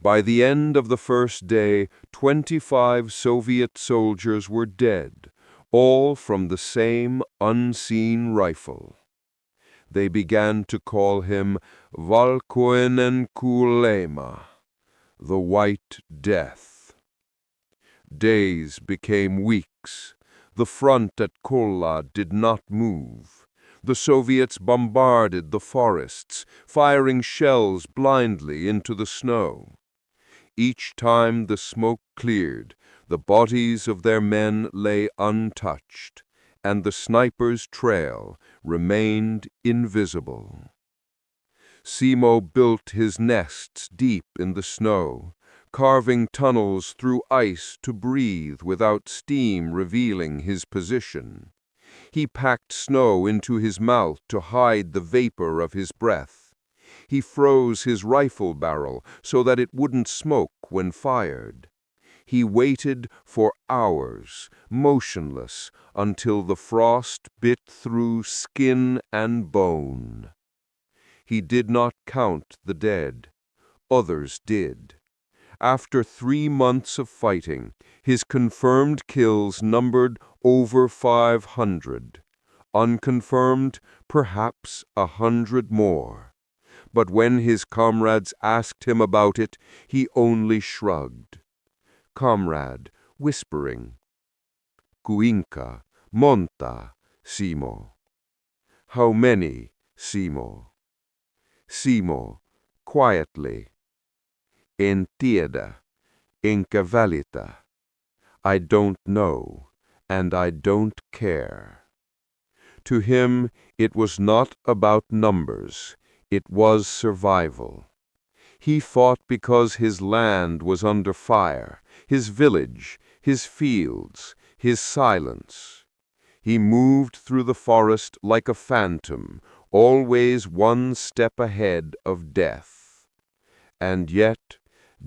By the end of the first day, 25 Soviet soldiers were dead, all from the same unseen rifle. They began to call him Valkoinen Kuolema, the White Death. Days became weeks. The front at Kola did not move. The Soviets bombarded the forests, firing shells blindly into the snow. Each time the smoke cleared, the bodies of their men lay untouched, and the sniper's trail remained invisible. Simo built his nests deep in the snow, carving tunnels through ice to breathe without steam revealing his position. He packed snow into his mouth to hide the vapor of his breath. He froze his rifle barrel so that it wouldn't smoke when fired. He waited for hours, motionless, until the frost bit through skin and bone. He did not count the dead. Others did. After 3 months of fighting, his confirmed kills numbered over 500. Unconfirmed, perhaps 100 more. But when his comrades asked him about it, he only shrugged. Comrade, whispering, Kuinka, monta, Simo. How many, Simo? Simo, quietly. En tiedä, enkä välitä. I don't know, and I don't care. To him, it was not about numbers. It was survival. He fought because his land was under fire, his village, his fields, his silence. He moved through the forest like a phantom, always one step ahead of death. And yet,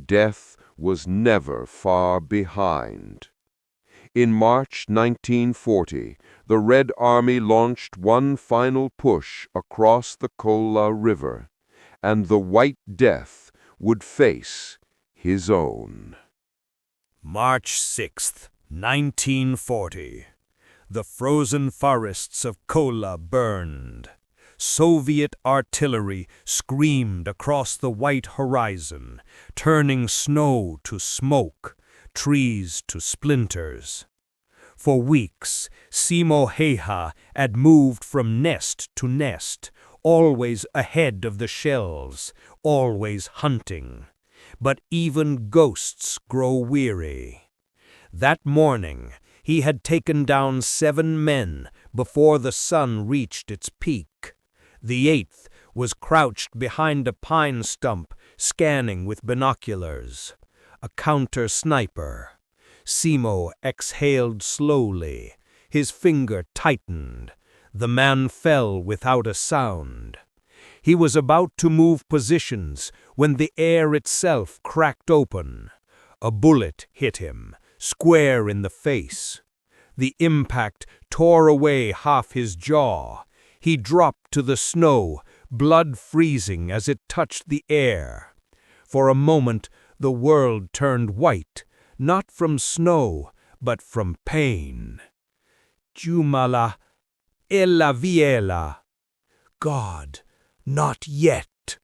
death was never far behind. In March 1940, the Red Army launched one final push across the Kola River, and the White Death would face his own. March 6th, 1940. The frozen forests of Kola burned. Soviet artillery screamed across the white horizon, turning snow to smoke, trees to splinters. For weeks, Simo Heiha had moved from nest to nest, always ahead of the shells, always hunting. But even ghosts grow weary. That morning, he had taken down 7 men before the sun reached its peak. The 8th was crouched behind a pine stump, scanning with binoculars. A counter-sniper. Simo exhaled slowly. His finger tightened. The man fell without a sound. He was about to move positions when the air itself cracked open. A bullet hit him, square in the face. The impact tore away half his jaw. He dropped to the snow, blood freezing as it touched the air. For a moment, the world turned white, not from snow, but from pain. Jumala, ella viela. God, not yet.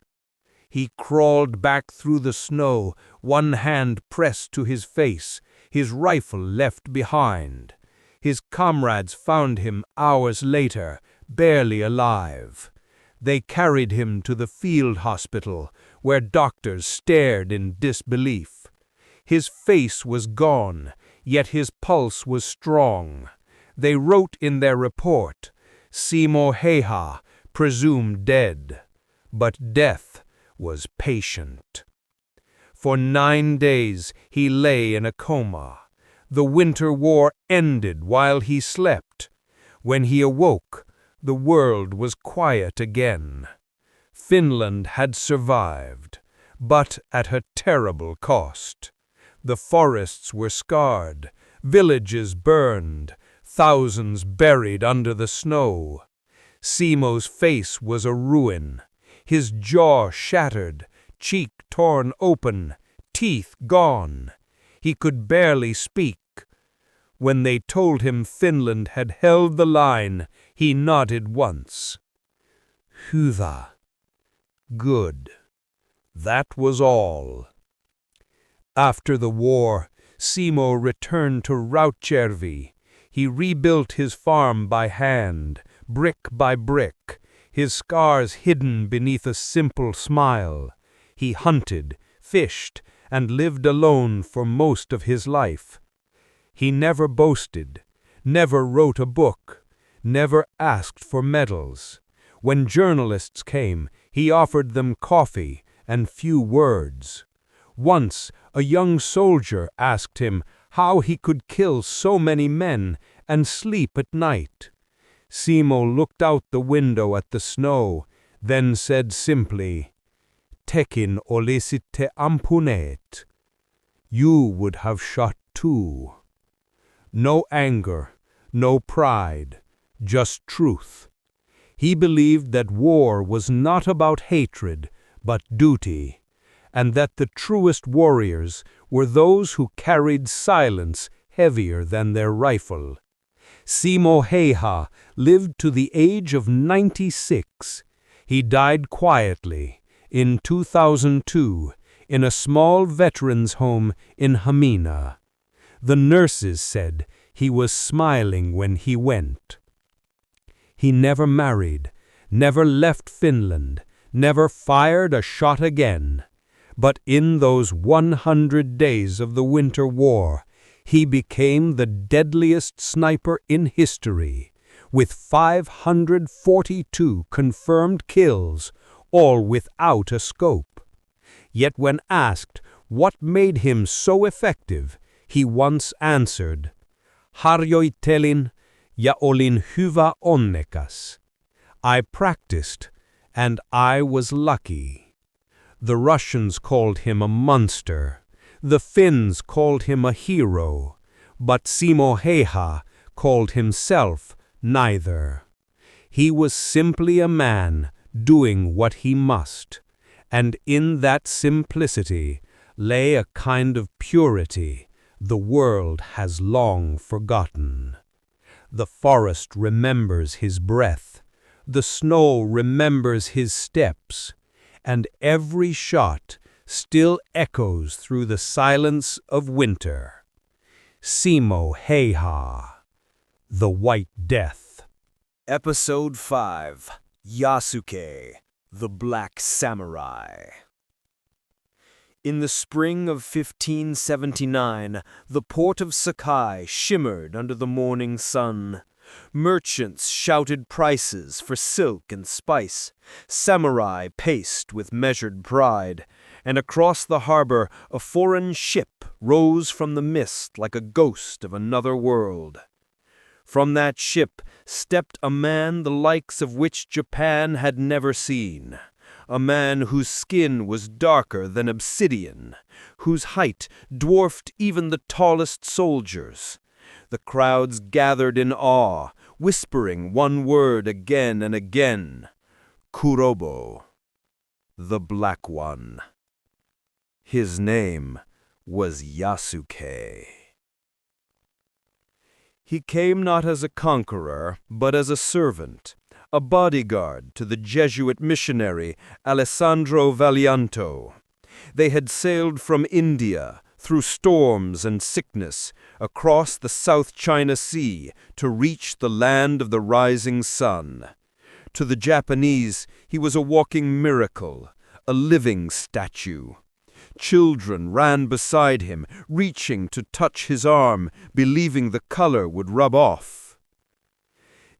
He crawled back through the snow, one hand pressed to his face, his rifle left behind. His comrades found him hours later, barely alive. They carried him to the field hospital, where doctors stared in disbelief. His face was gone, yet his pulse was strong. They wrote in their report, Simo Heiha, presumed dead. But death was patient. For 9 days he lay in a coma. The winter war ended while he slept. When he awoke, the world was quiet again. Finland had survived, but at a terrible cost. The forests were scarred, villages burned, thousands buried under the snow. Simo's face was a ruin, his jaw shattered, cheek torn open, teeth gone. He could barely speak. When they told him Finland had held the line, he nodded once. Hyvä. Good. That was all. After the war, Simo returned to Rautjärvi. He rebuilt his farm by hand, brick by brick, his scars hidden beneath a simple smile. He hunted, fished, and lived alone for most of his life. He never boasted, never wrote a book, never asked for medals. When journalists came, he offered them coffee and few words. Once, a young soldier asked him how he could kill so many men and sleep at night. Simo looked out the window at the snow, then said simply, Tekin olisitte ampuneet. You would have shot too. No anger, no pride, just truth. He believed that war was not about hatred, but duty, and that the truest warriors were those who carried silence heavier than their rifle. Simo Heiha lived to the age of 96. He died quietly in 2002 in a small veterans' home in Hamina. The nurses said he was smiling when he went. He never married, never left Finland, never fired a shot again. But in those 100 days of the Winter War, he became the deadliest sniper in history, with 542 confirmed kills, all without a scope. Yet when asked what made him so effective, he once answered, "Harjoittelin ja olin hyvä onnekas." I practiced, and I was lucky. The Russians called him a monster. The Finns called him a hero. But Simo Heiha called himself neither. He was simply a man doing what he must, and in that simplicity lay a kind of purity the world has long forgotten. The forest remembers his breath, the snow remembers his steps, and every shot still echoes through the silence of winter. Simo Heiha, the White Death. Episode 5, Yasuke, the Black Samurai. In the spring of 1579, the port of Sakai shimmered under the morning sun. Merchants shouted prices for silk and spice. Samurai paced with measured pride. And across the harbor, a foreign ship rose from the mist like a ghost of another world. From that ship stepped a man the likes of which Japan had never seen. A man whose skin was darker than obsidian, whose height dwarfed even the tallest soldiers. The crowds gathered in awe, whispering one word again and again: Kurobo, the Black One. His name was Yasuke. He came not as a conqueror, but as a servant, a bodyguard to the Jesuit missionary Alessandro Valianto. They had sailed from India, through storms and sickness, across the South China Sea to reach the land of the rising sun. To the Japanese, he was a walking miracle, a living statue. Children ran beside him, reaching to touch his arm, believing the color would rub off.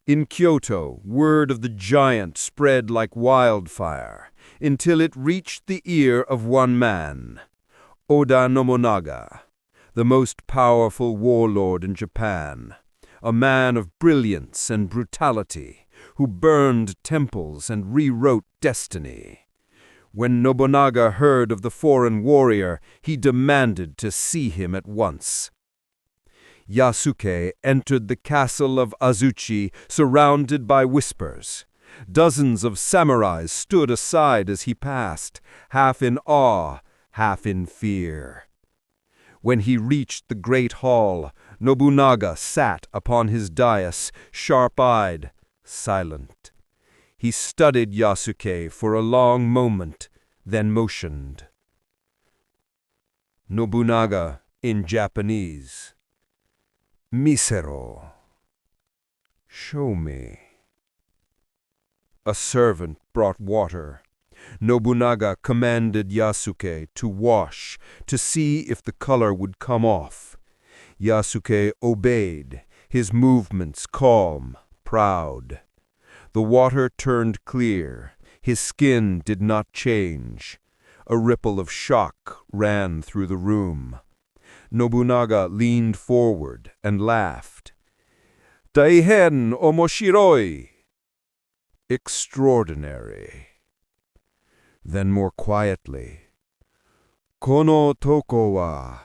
In Kyoto, word of the giant spread like wildfire, until it reached the ear of one man, Oda Nobunaga, the most powerful warlord in Japan, a man of brilliance and brutality, who burned temples and rewrote destiny. When Nobunaga heard of the foreign warrior, he demanded to see him at once. Yasuke entered the castle of Azuchi, surrounded by whispers. Dozens of samurais stood aside as he passed, half in awe, half in fear. When he reached the great hall, Nobunaga sat upon his dais, sharp-eyed, silent. He studied Yasuke for a long moment, then motioned. Nobunaga, in Japanese, Misero, show me. A servant brought water. Nobunaga commanded Yasuke to wash, to see if the color would come off. Yasuke obeyed, his movements calm, proud. The water turned clear. His skin did not change. A ripple of shock ran through the room. Nobunaga leaned forward and laughed. Daihen omoshiroi! Extraordinary. Then more quietly, Kono toko wa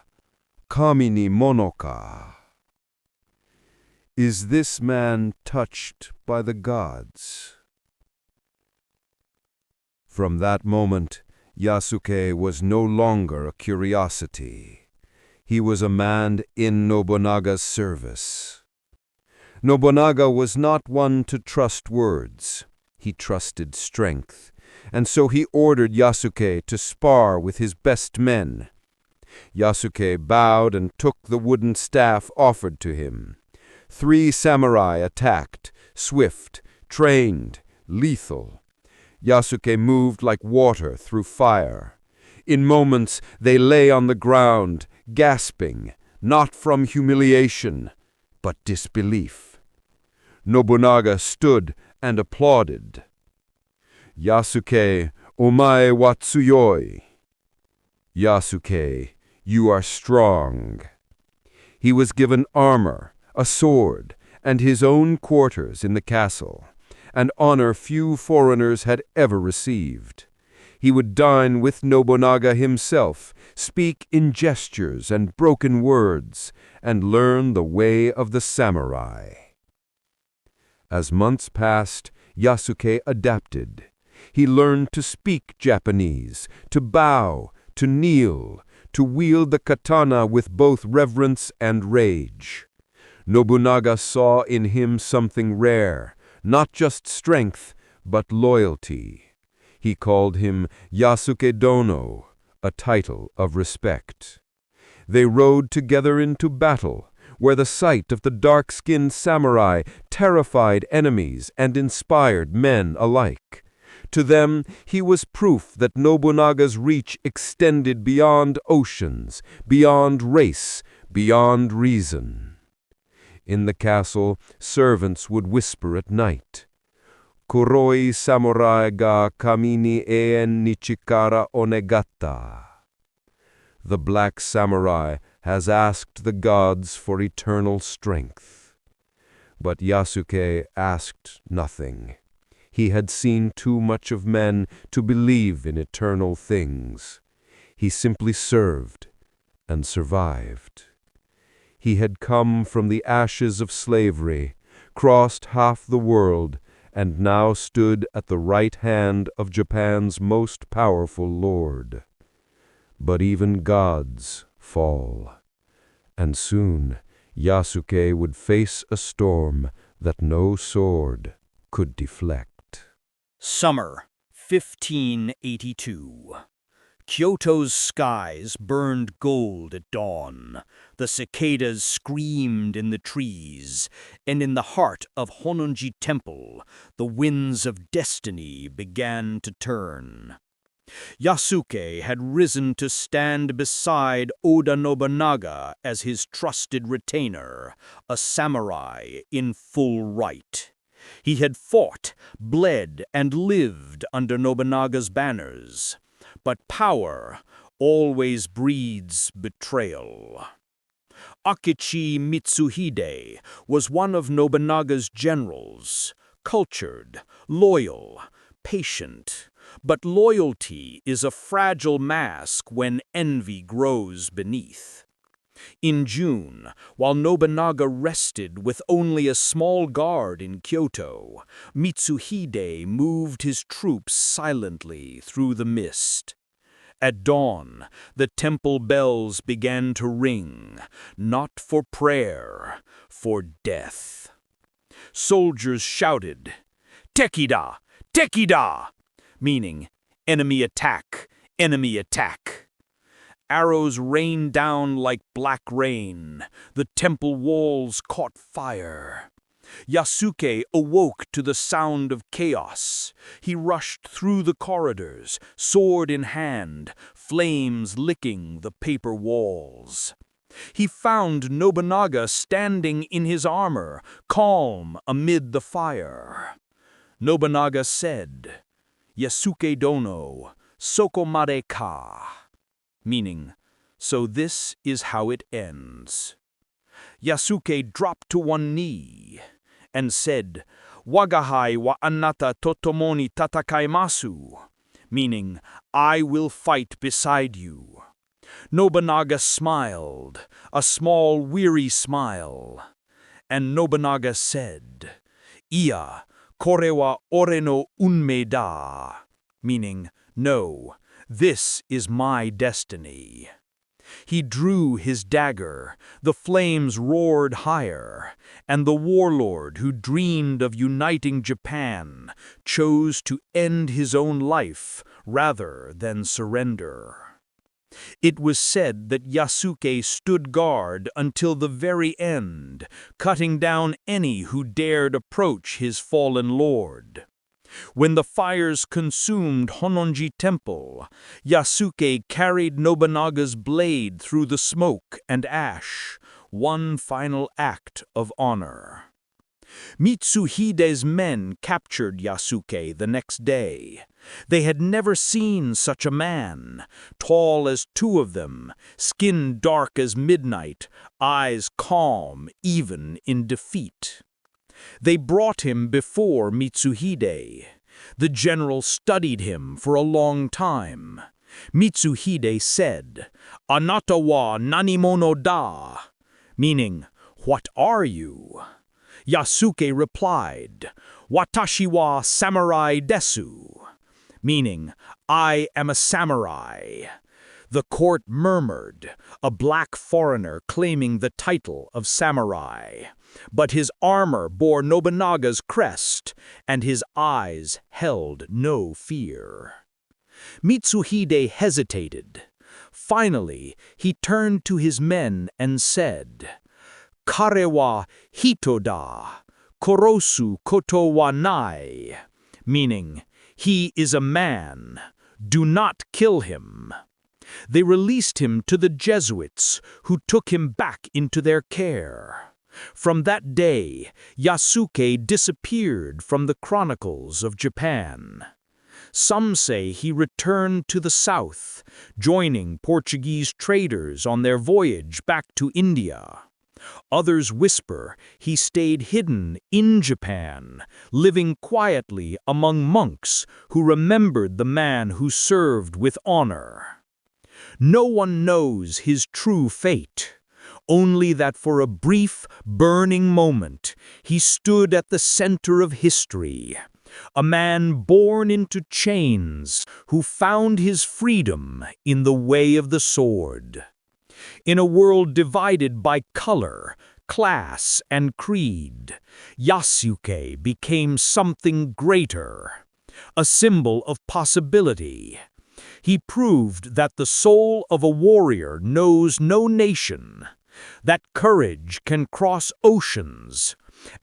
kami ni mono ka? Is this man touched by the gods? From that moment, Yasuke was no longer a curiosity. He was a man in Nobunaga's service. Nobunaga was not one to trust words. He trusted strength, and so he ordered Yasuke to spar with his best men. Yasuke bowed and took the wooden staff offered to him. 3 samurai attacked, swift, trained, lethal. Yasuke moved like water through fire. In moments they lay on the ground, gasping, not from humiliation, but disbelief. Nobunaga stood and applauded. Yasuke, omae wa tsuyoi. "Yasuke, you are strong." He was given armor, a sword, and his own quarters in the castle, an honor few foreigners had ever received. He would dine with Nobunaga himself, speak in gestures and broken words, and learn the way of the samurai. As months passed, Yasuke adapted. He learned to speak Japanese, to bow, to kneel, to wield the katana with both reverence and rage. Nobunaga saw in him something rare, not just strength, but loyalty. He called him Yasuke Dono, a title of respect. They rode together into battle, where the sight of the dark-skinned samurai terrified enemies and inspired men alike. To them, he was proof that Nobunaga's reach extended beyond oceans, beyond race, beyond reason. In the castle, servants would whisper at night, "Kuroi samurai ga kami ni een ni chikara onegatta." The Black Samurai has asked the gods for eternal strength. But Yasuke asked nothing. He had seen too much of men to believe in eternal things. He simply served and survived. He had come from the ashes of slavery, crossed half the world, and now stood at the right hand of Japan's most powerful lord. But even gods fall, and soon Yasuke would face a storm that no sword could deflect. Summer, 1582. Kyoto's skies burned gold at dawn. The cicadas screamed in the trees, and in the heart of Honnonji Temple, the winds of destiny began to turn. Yasuke had risen to stand beside Oda Nobunaga as his trusted retainer, a samurai in full right. He had fought, bled, and lived under Nobunaga's banners. But power always breeds betrayal. Akechi Mitsuhide was one of Nobunaga's generals, cultured, loyal, patient. But loyalty is a fragile mask when envy grows beneath. In June, while Nobunaga rested with only a small guard in Kyoto, Mitsuhide moved his troops silently through the mist. At dawn, the temple bells began to ring, not for prayer, for death. Soldiers shouted, "Tekida! Tekida!" meaning enemy attack, enemy attack. Arrows rained down like black rain. The temple walls caught fire. Yasuke awoke to the sound of chaos. He rushed through the corridors, sword in hand, flames licking the paper walls. He found Nobunaga standing in his armor, calm amid the fire. Nobunaga said, "Yasuke Dono, sokomare ka," meaning, "So this is how it ends." Yasuke dropped to one knee and said, "Wagahai wa anata totomoni tatakaimasu," meaning, "I will fight beside you." Nobunaga smiled, a small, weary smile, and Nobunaga said, "Iya, kore wa ore no unme da," meaning, "No, this is my destiny." He drew his dagger, the flames roared higher, and the warlord who dreamed of uniting Japan chose to end his own life rather than surrender. It was said that Yasuke stood guard until the very end, cutting down any who dared approach his fallen lord. When the fires consumed Honnonji Temple, Yasuke carried Nobunaga's blade through the smoke and ash, one final act of honor. Mitsuhide's men captured Yasuke the next day. They had never seen such a man, tall as two of them, skin dark as midnight, eyes calm even in defeat. They brought him before Mitsuhide. The general studied him for a long time. Mitsuhide said, "Anata wa nanimono da," meaning, "What are you?" Yasuke replied, "Watashi wa samurai desu," meaning, "I am a samurai." The court murmured, a black foreigner claiming the title of samurai. But his armor bore Nobunaga's crest, and his eyes held no fear. Mitsuhide hesitated. Finally, he turned to his men and said, "Kare wa hito da, korosu koto wa nai," meaning, "He is a man. Do not kill him." They released him to the Jesuits, who took him back into their care. From that day, Yasuke disappeared from the chronicles of Japan. Some say he returned to the south, joining Portuguese traders on their voyage back to India. Others whisper he stayed hidden in Japan, living quietly among monks who remembered the man who served with honor. No one knows his true fate, only that for a brief, burning moment he stood at the center of history, a man born into chains who found his freedom in the way of the sword. In a world divided by color, class, and creed, Yasuke became something greater, a symbol of possibility. He proved that the soul of a warrior knows no nation, that courage can cross oceans,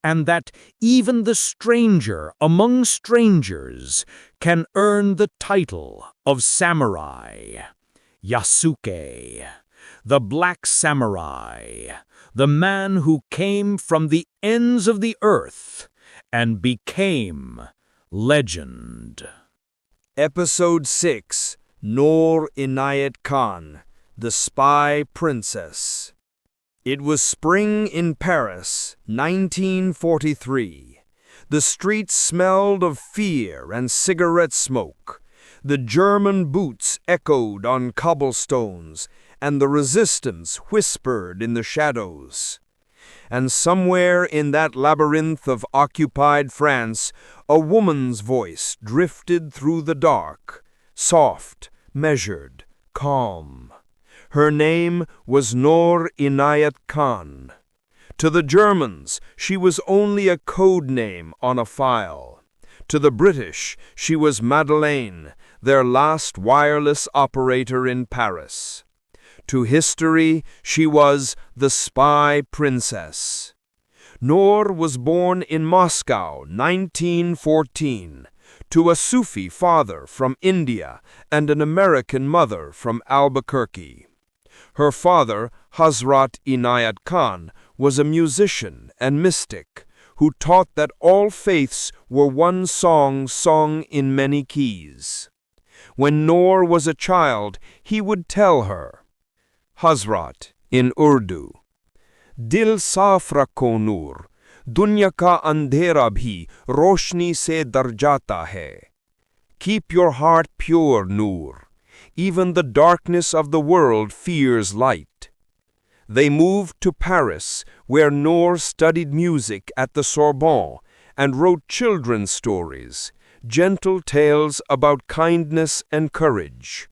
and that even the stranger among strangers can earn the title of samurai. Yasuke, the Black Samurai, the man who came from the ends of the earth and became legend. Episode 6, Noor Inayat Khan, the Spy Princess. It was spring in Paris, 1943. The streets smelled of fear and cigarette smoke. The German boots echoed on cobblestones, and the resistance whispered in the shadows. And somewhere in that labyrinth of occupied France, a woman's voice drifted through the dark, soft, measured, calm. Her name was Noor Inayat Khan. To the Germans, she was only a code name on a file. To the British, she was Madeleine, their last wireless operator in Paris. To history, she was the Spy Princess. Noor was born in Moscow, 1914, to a Sufi father from India and an American mother from Albuquerque. Her father, Hazrat Inayat Khan, was a musician and mystic who taught that all faiths were one song sung in many keys. When Noor was a child, he would tell her, Hazrat, in Urdu, Dil saaf rakho Noor, dunya ka andhera bhi roshni se dar jata hai. Keep your heart pure, Noor. Even the darkness of the world fears light. They moved to Paris, where Noor studied music at the Sorbonne and wrote children's stories, gentle tales about kindness and courage.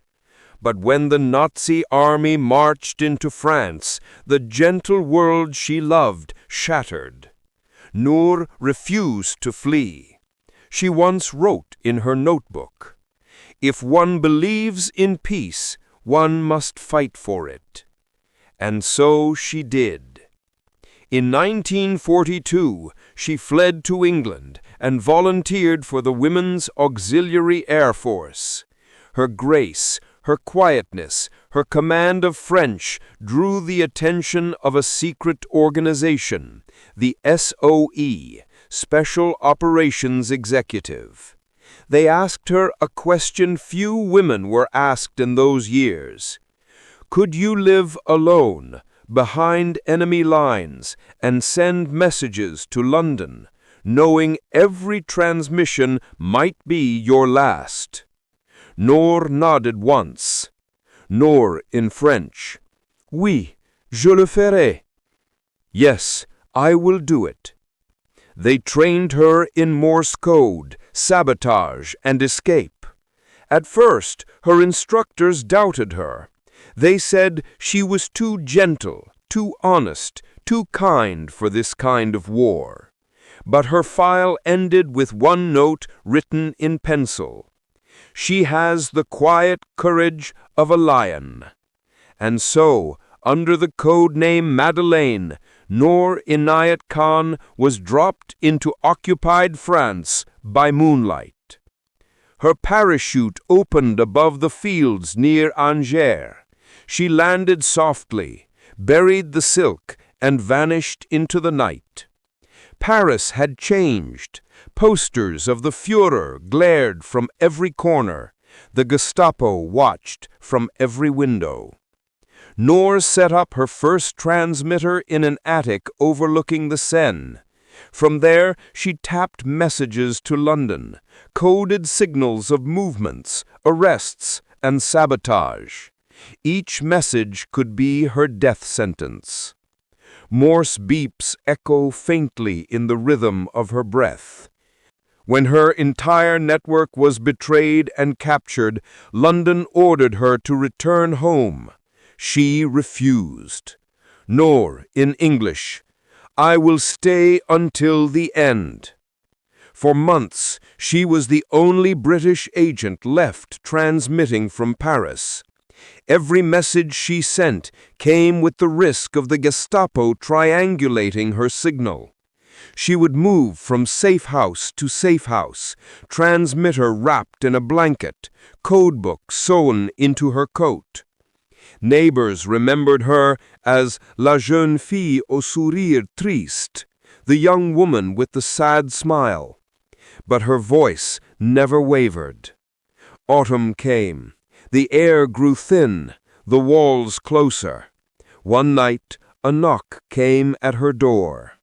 But when the Nazi army marched into France, the gentle world she loved shattered. Noor refused to flee. She once wrote in her notebook, "If one believes in peace, one must fight for it." And so she did. In 1942, she fled to England and volunteered for the Women's Auxiliary Air Force. Her grace, her quietness, her command of French drew the attention of a secret organization, the SOE, Special Operations Executive. They asked her a question few women were asked in those years. Could you live alone, behind enemy lines, and send messages to London, knowing every transmission might be your last? Noor nodded once. Noor in French. Oui, je le ferai. Yes, I will do it. They trained her in Morse code, sabotage, and escape. At first, her instructors doubted her. They said she was too gentle, too honest, too kind for this kind of war. But her file ended with one note written in pencil. She has the quiet courage of a lion. And so, under the code name Madeleine, Noor Inayat Khan was dropped into occupied France by moonlight. Her parachute opened above the fields near Angers. She landed softly, buried the silk, and vanished into the night. Paris had changed. Posters of the Führer glared from every corner. The Gestapo watched from every window. Noor set up her first transmitter in an attic overlooking the Seine. From there, she tapped messages to London, coded signals of movements, arrests, and sabotage. Each message could be her death sentence. Morse beeps echo faintly in the rhythm of her breath. When her entire network was betrayed and captured, London ordered her to return home. She refused. Noor, in English, I will stay until the end. For months, she was the only British agent left transmitting from Paris. Every message she sent came with the risk of the Gestapo triangulating her signal. She would move from safe house to safe house, transmitter wrapped in a blanket, codebook sewn into her coat. Neighbors remembered her as la jeune fille au sourire triste, the young woman with the sad smile. But her voice never wavered. Autumn came. The air grew thin, the walls closer. One night, a knock came at her door.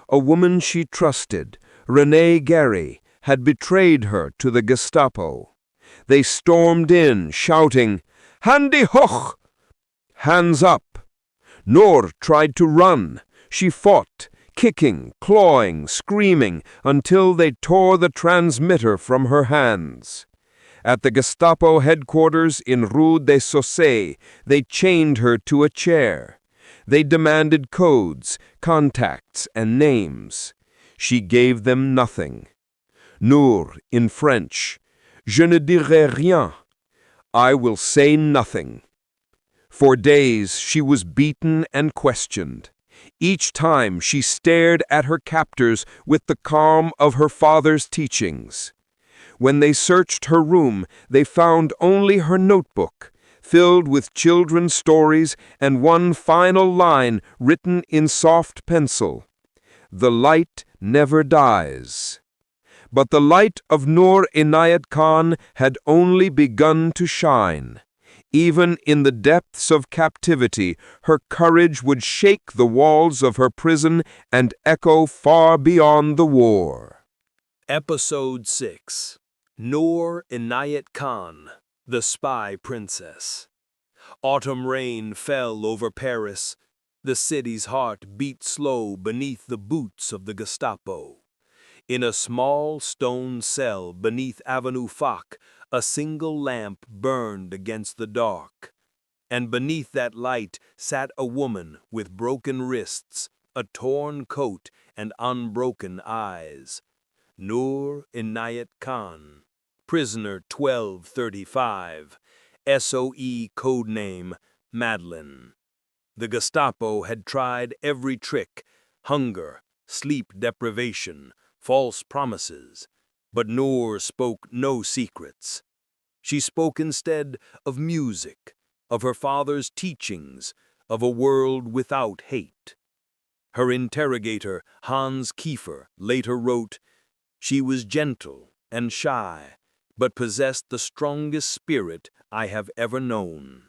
A woman she trusted, Renee Gary, had betrayed her to the Gestapo. They stormed in, shouting, "Handi hoch!" Hands up! Noor tried to run. She fought, kicking, clawing, screaming, until they tore the transmitter from her hands. At the Gestapo headquarters in Rue des Saussets, they chained her to a chair. They demanded codes, contacts, and names. She gave them nothing. Noor, in French, Je ne dirai rien. I will say nothing. For days she was beaten and questioned. Each time she stared at her captors with the calm of her father's teachings. When they searched her room, they found only her notebook, filled with children's stories and one final line written in soft pencil. The light never dies. But the light of Noor Inayat Khan had only begun to shine. Even in the depths of captivity, her courage would shake the walls of her prison and echo far beyond the war. Episode 6. Noor Inayat Khan, the Spy Princess. Autumn rain fell over Paris. The city's heart beat slow beneath the boots of the Gestapo. In a small stone cell beneath Avenue Foch, a single lamp burned against the dark. And beneath that light sat a woman with broken wrists, a torn coat, and unbroken eyes. Noor Inayat Khan, prisoner 1235, SOE codename Madeleine. The Gestapo had tried every trick: hunger, sleep deprivation, false promises. But Noor spoke no secrets. She spoke instead of music, of her father's teachings, of a world without hate. Her interrogator, Hans Kiefer, later wrote, "She was gentle and shy, but possessed the strongest spirit I have ever known."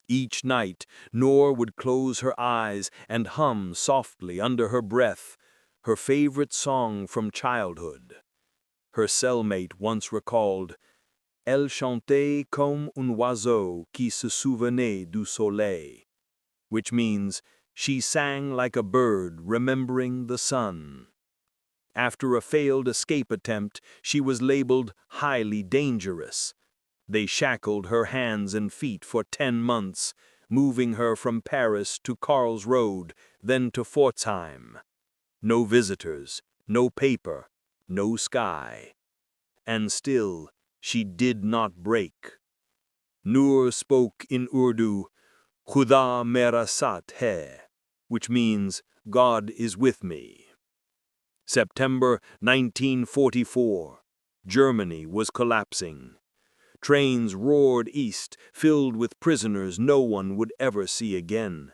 Each night, Noor would close her eyes and hum softly under her breath her favorite song from childhood. Her cellmate once recalled, "Elle chantait comme un oiseau qui se souvenait du soleil," which means she sang like a bird remembering the sun. After a failed escape attempt, she was labeled highly dangerous. They shackled her hands and feet for 10 months, moving her from Paris to Karlsruhe, then to Pforzheim. No visitors, no paper, no sky. And still, she did not break. Noor spoke in Urdu, "Khuda mera saath hai," which means, "God is with me." September 1944. Germany was collapsing. Trains roared east, filled with prisoners no one would ever see again.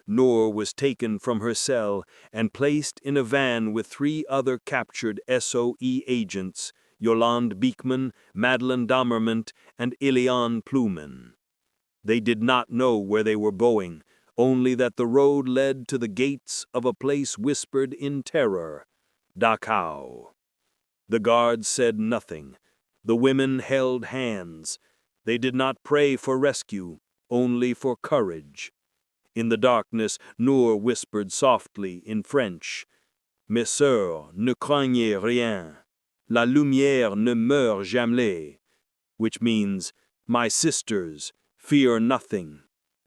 Noor was taken from her cell and placed in a van with 3 other captured SOE agents, Yolande Beekman, Madeleine Dammerment, and Ilian Plumen. They did not know where they were going, only that the road led to the gates of a place whispered in terror, Dachau. The guards said nothing. The women held hands. They did not pray for rescue, only for courage. In the darkness, Noor whispered softly in French, "Mes sœurs, ne craignez rien. La lumière ne meurt jamais," which means, "My sisters, fear nothing.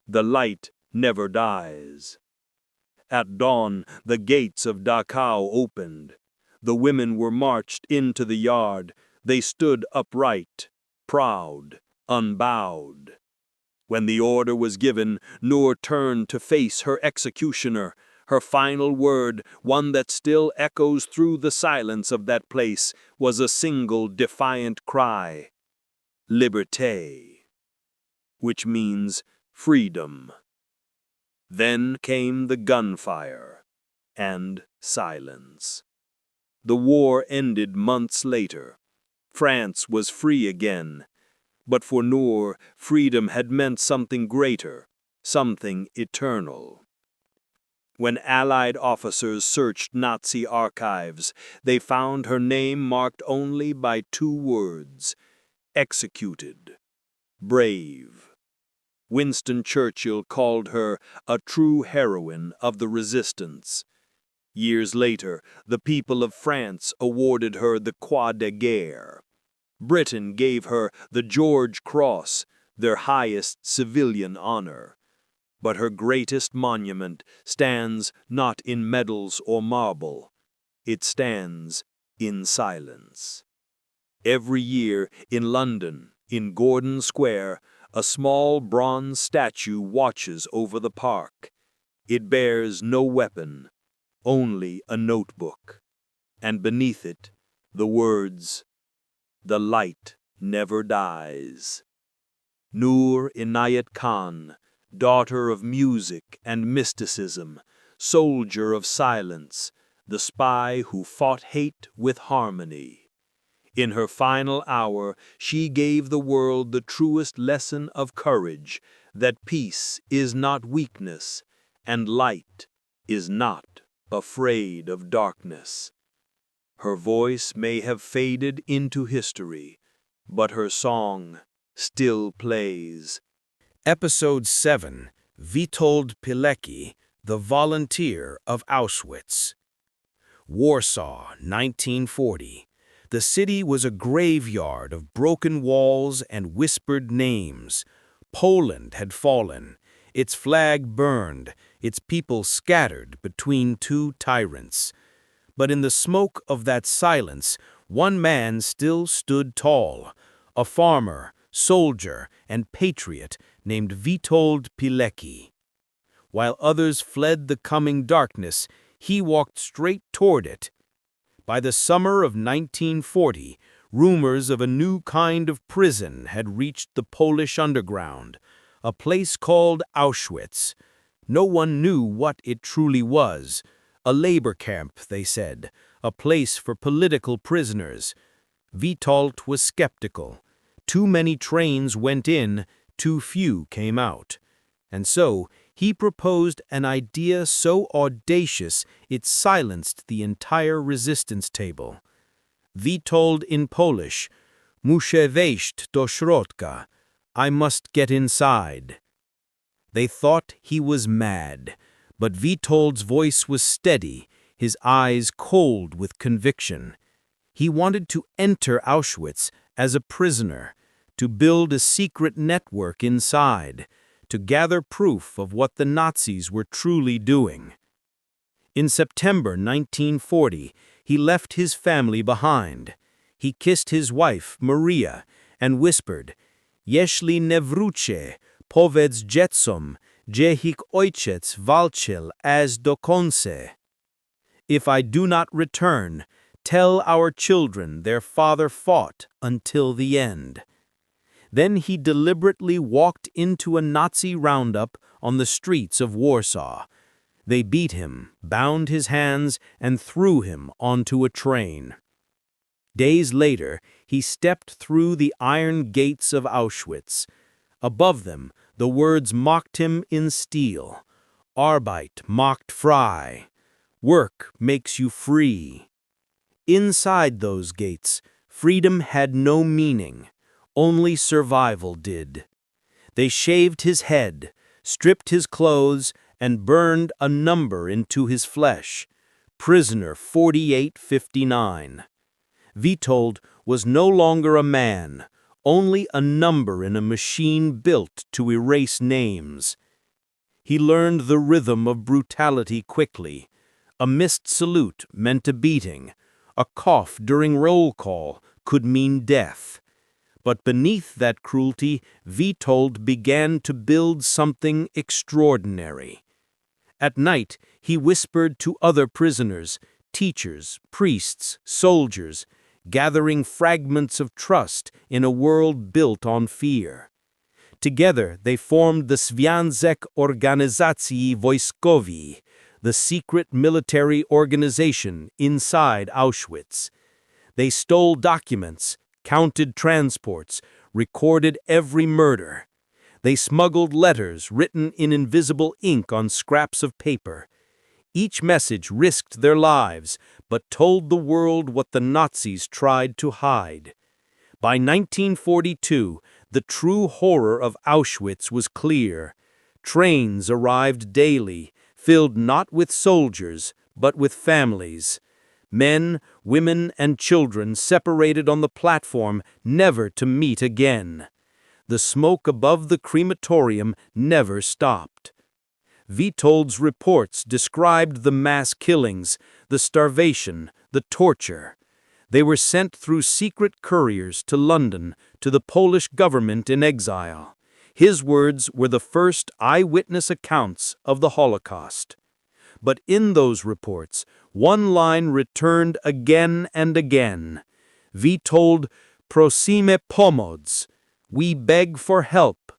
The light never dies." At dawn, the gates of Dachau opened. The women were marched into the yard. They stood upright, proud, unbowed. When the order was given, Noor turned to face her executioner. Her final word, one that still echoes through the silence of that place, was a single defiant cry, "Liberté," which means freedom. Then came the gunfire and silence. The war ended months later. France was free again. But for Noor, freedom had meant something greater, something eternal. When Allied officers searched Nazi archives, they found her name marked only by 2 words, executed. Brave. Winston Churchill called her a true heroine of the resistance. Years later, the people of France awarded her the Croix de Guerre. Britain gave her the George Cross, their highest civilian honor. But her greatest monument stands not in medals or marble. It stands in silence. Every year in London, in Gordon Square, a small bronze statue watches over the park. It bears no weapon, only a notebook. And beneath it, the words, "The light never dies." Noor Inayat Khan, daughter of music and mysticism, soldier of silence, the spy who fought hate with harmony. In her final hour, she gave the world the truest lesson of courage, that peace is not weakness, and light is not afraid of darkness. Her voice may have faded into history, but her song still plays. Episode 7, Witold Pilecki, the Volunteer of Auschwitz. Warsaw, 1940. The city was a graveyard of broken walls and whispered names. Poland had fallen, its flag burned, its people scattered between 2 tyrants. But in the smoke of that silence, one man still stood tall, a farmer, soldier, and patriot named Witold Pilecki. While others fled the coming darkness, he walked straight toward it. By the summer of 1940, rumors of a new kind of prison had reached the Polish underground, a place called Auschwitz. No one knew what it truly was. A labor camp, they said, a place for political prisoners. Witold was skeptical. Too many trains went in, too few came out. And so he proposed an idea so audacious it silenced the entire resistance table. Witold in Polish, "Muszę wejść do środka," I must get inside. They thought he was mad, but Witold's voice was steady, his eyes cold with conviction. He wanted to enter Auschwitz as a prisoner, to build a secret network inside, to gather proof of what the Nazis were truly doing. In September 1940, he left his family behind. He kissed his wife, Maria, and whispered, "Jeśli nie wrócę, powiedz dziecom, że ich ojciec walczył aż do końca." If I do not return, tell our children their father fought until the end. Then he deliberately walked into a Nazi roundup on the streets of Warsaw. They beat him, bound his hands, and threw him onto a train. Days later, he stepped through the iron gates of Auschwitz. Above them, the words mocked him in steel. Arbeit macht frei. Work makes you free. Inside those gates, freedom had no meaning. Only survival did. They shaved his head, stripped his clothes, and burned a number into his flesh. Prisoner 4859. Witold was no longer a man, only a number in a machine built to erase names. He learned the rhythm of brutality quickly. A missed salute meant a beating. A cough during roll call could mean death. But beneath that cruelty, Witold began to build something extraordinary. At night, he whispered to other prisoners, teachers, priests, soldiers, gathering fragments of trust in a world built on fear. Together, they formed the Związek Organizacji Wojskowej, the secret military organization inside Auschwitz. They stole documents, counted transports, recorded every murder. They smuggled letters written in invisible ink on scraps of paper. Each message risked their lives, but told the world what the Nazis tried to hide. By 1942, the true horror of Auschwitz was clear. Trains arrived daily, filled not with soldiers, but with families. Men, women, and children separated on the platform, never to meet again. The smoke above the crematorium never stopped. Witold's reports described the mass killings, the starvation, the torture. They were sent through secret couriers to London, to the Polish government in exile. His words were the first eyewitness accounts of the Holocaust. But in those reports, one line returned again and again. Witold, "Prosimy pomoc," we beg for help.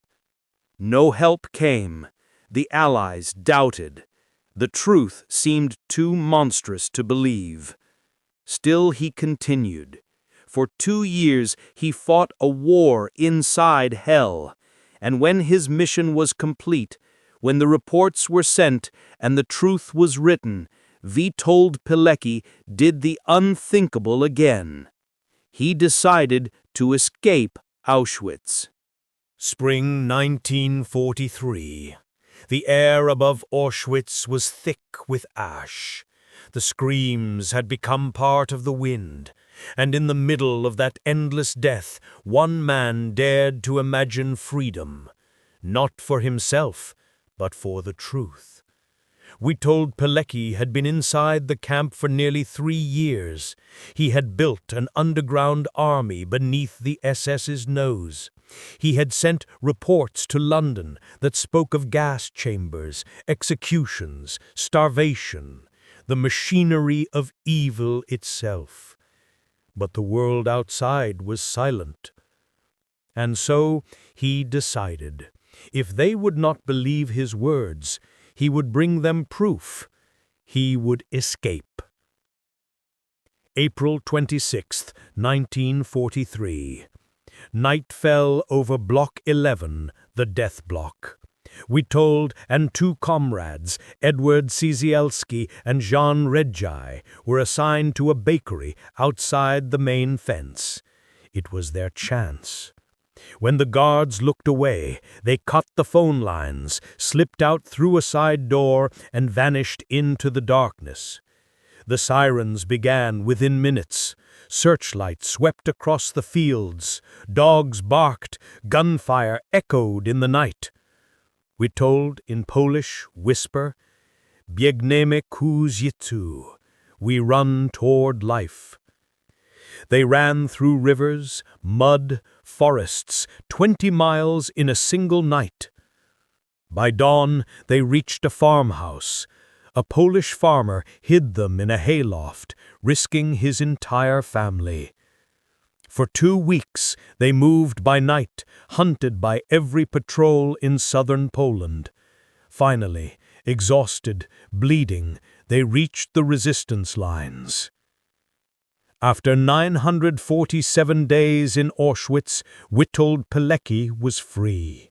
No help came. The Allies doubted. The truth seemed too monstrous to believe. Still he continued. For 2 years he fought a war inside hell, and when his mission was complete, when the reports were sent and the truth was written, Witold Pilecki did the unthinkable again. He decided to escape Auschwitz. Spring 1943. The air above Auschwitz was thick with ash. The screams had become part of the wind, and in the middle of that endless death, one man dared to imagine freedom, not for himself, but for the truth. Witold Pilecki had been inside the camp for nearly 3 years. He had built an underground army beneath the SS's nose. He had sent reports to London that spoke of gas chambers, executions, starvation, the machinery of evil itself. But the world outside was silent. And so he decided, if they would not believe his words, He would bring them proof. He would escape. April 26, 1943. Night fell over Block 11, the death block. Witold and two comrades, Edward Ciesielski and Jean Redjai, were assigned to a bakery outside the main fence. It was their chance. When the guards looked away, they cut the phone lines, slipped out through a side door, and vanished into the darkness. The sirens began within minutes. Searchlights swept across the fields. Dogs barked. Gunfire echoed in the night. Witold in Polish whisper, "Biegniemy ku życiu." We run toward life. They ran through rivers, mud, forests, 20 miles in a single night. By dawn, they reached a farmhouse. A Polish farmer hid them in a hayloft, risking his entire family. For 2 weeks, they moved by night, hunted by every patrol in southern Poland. Finally, exhausted, bleeding, they reached the resistance lines. After 947 days in Auschwitz, Witold Pilecki was free.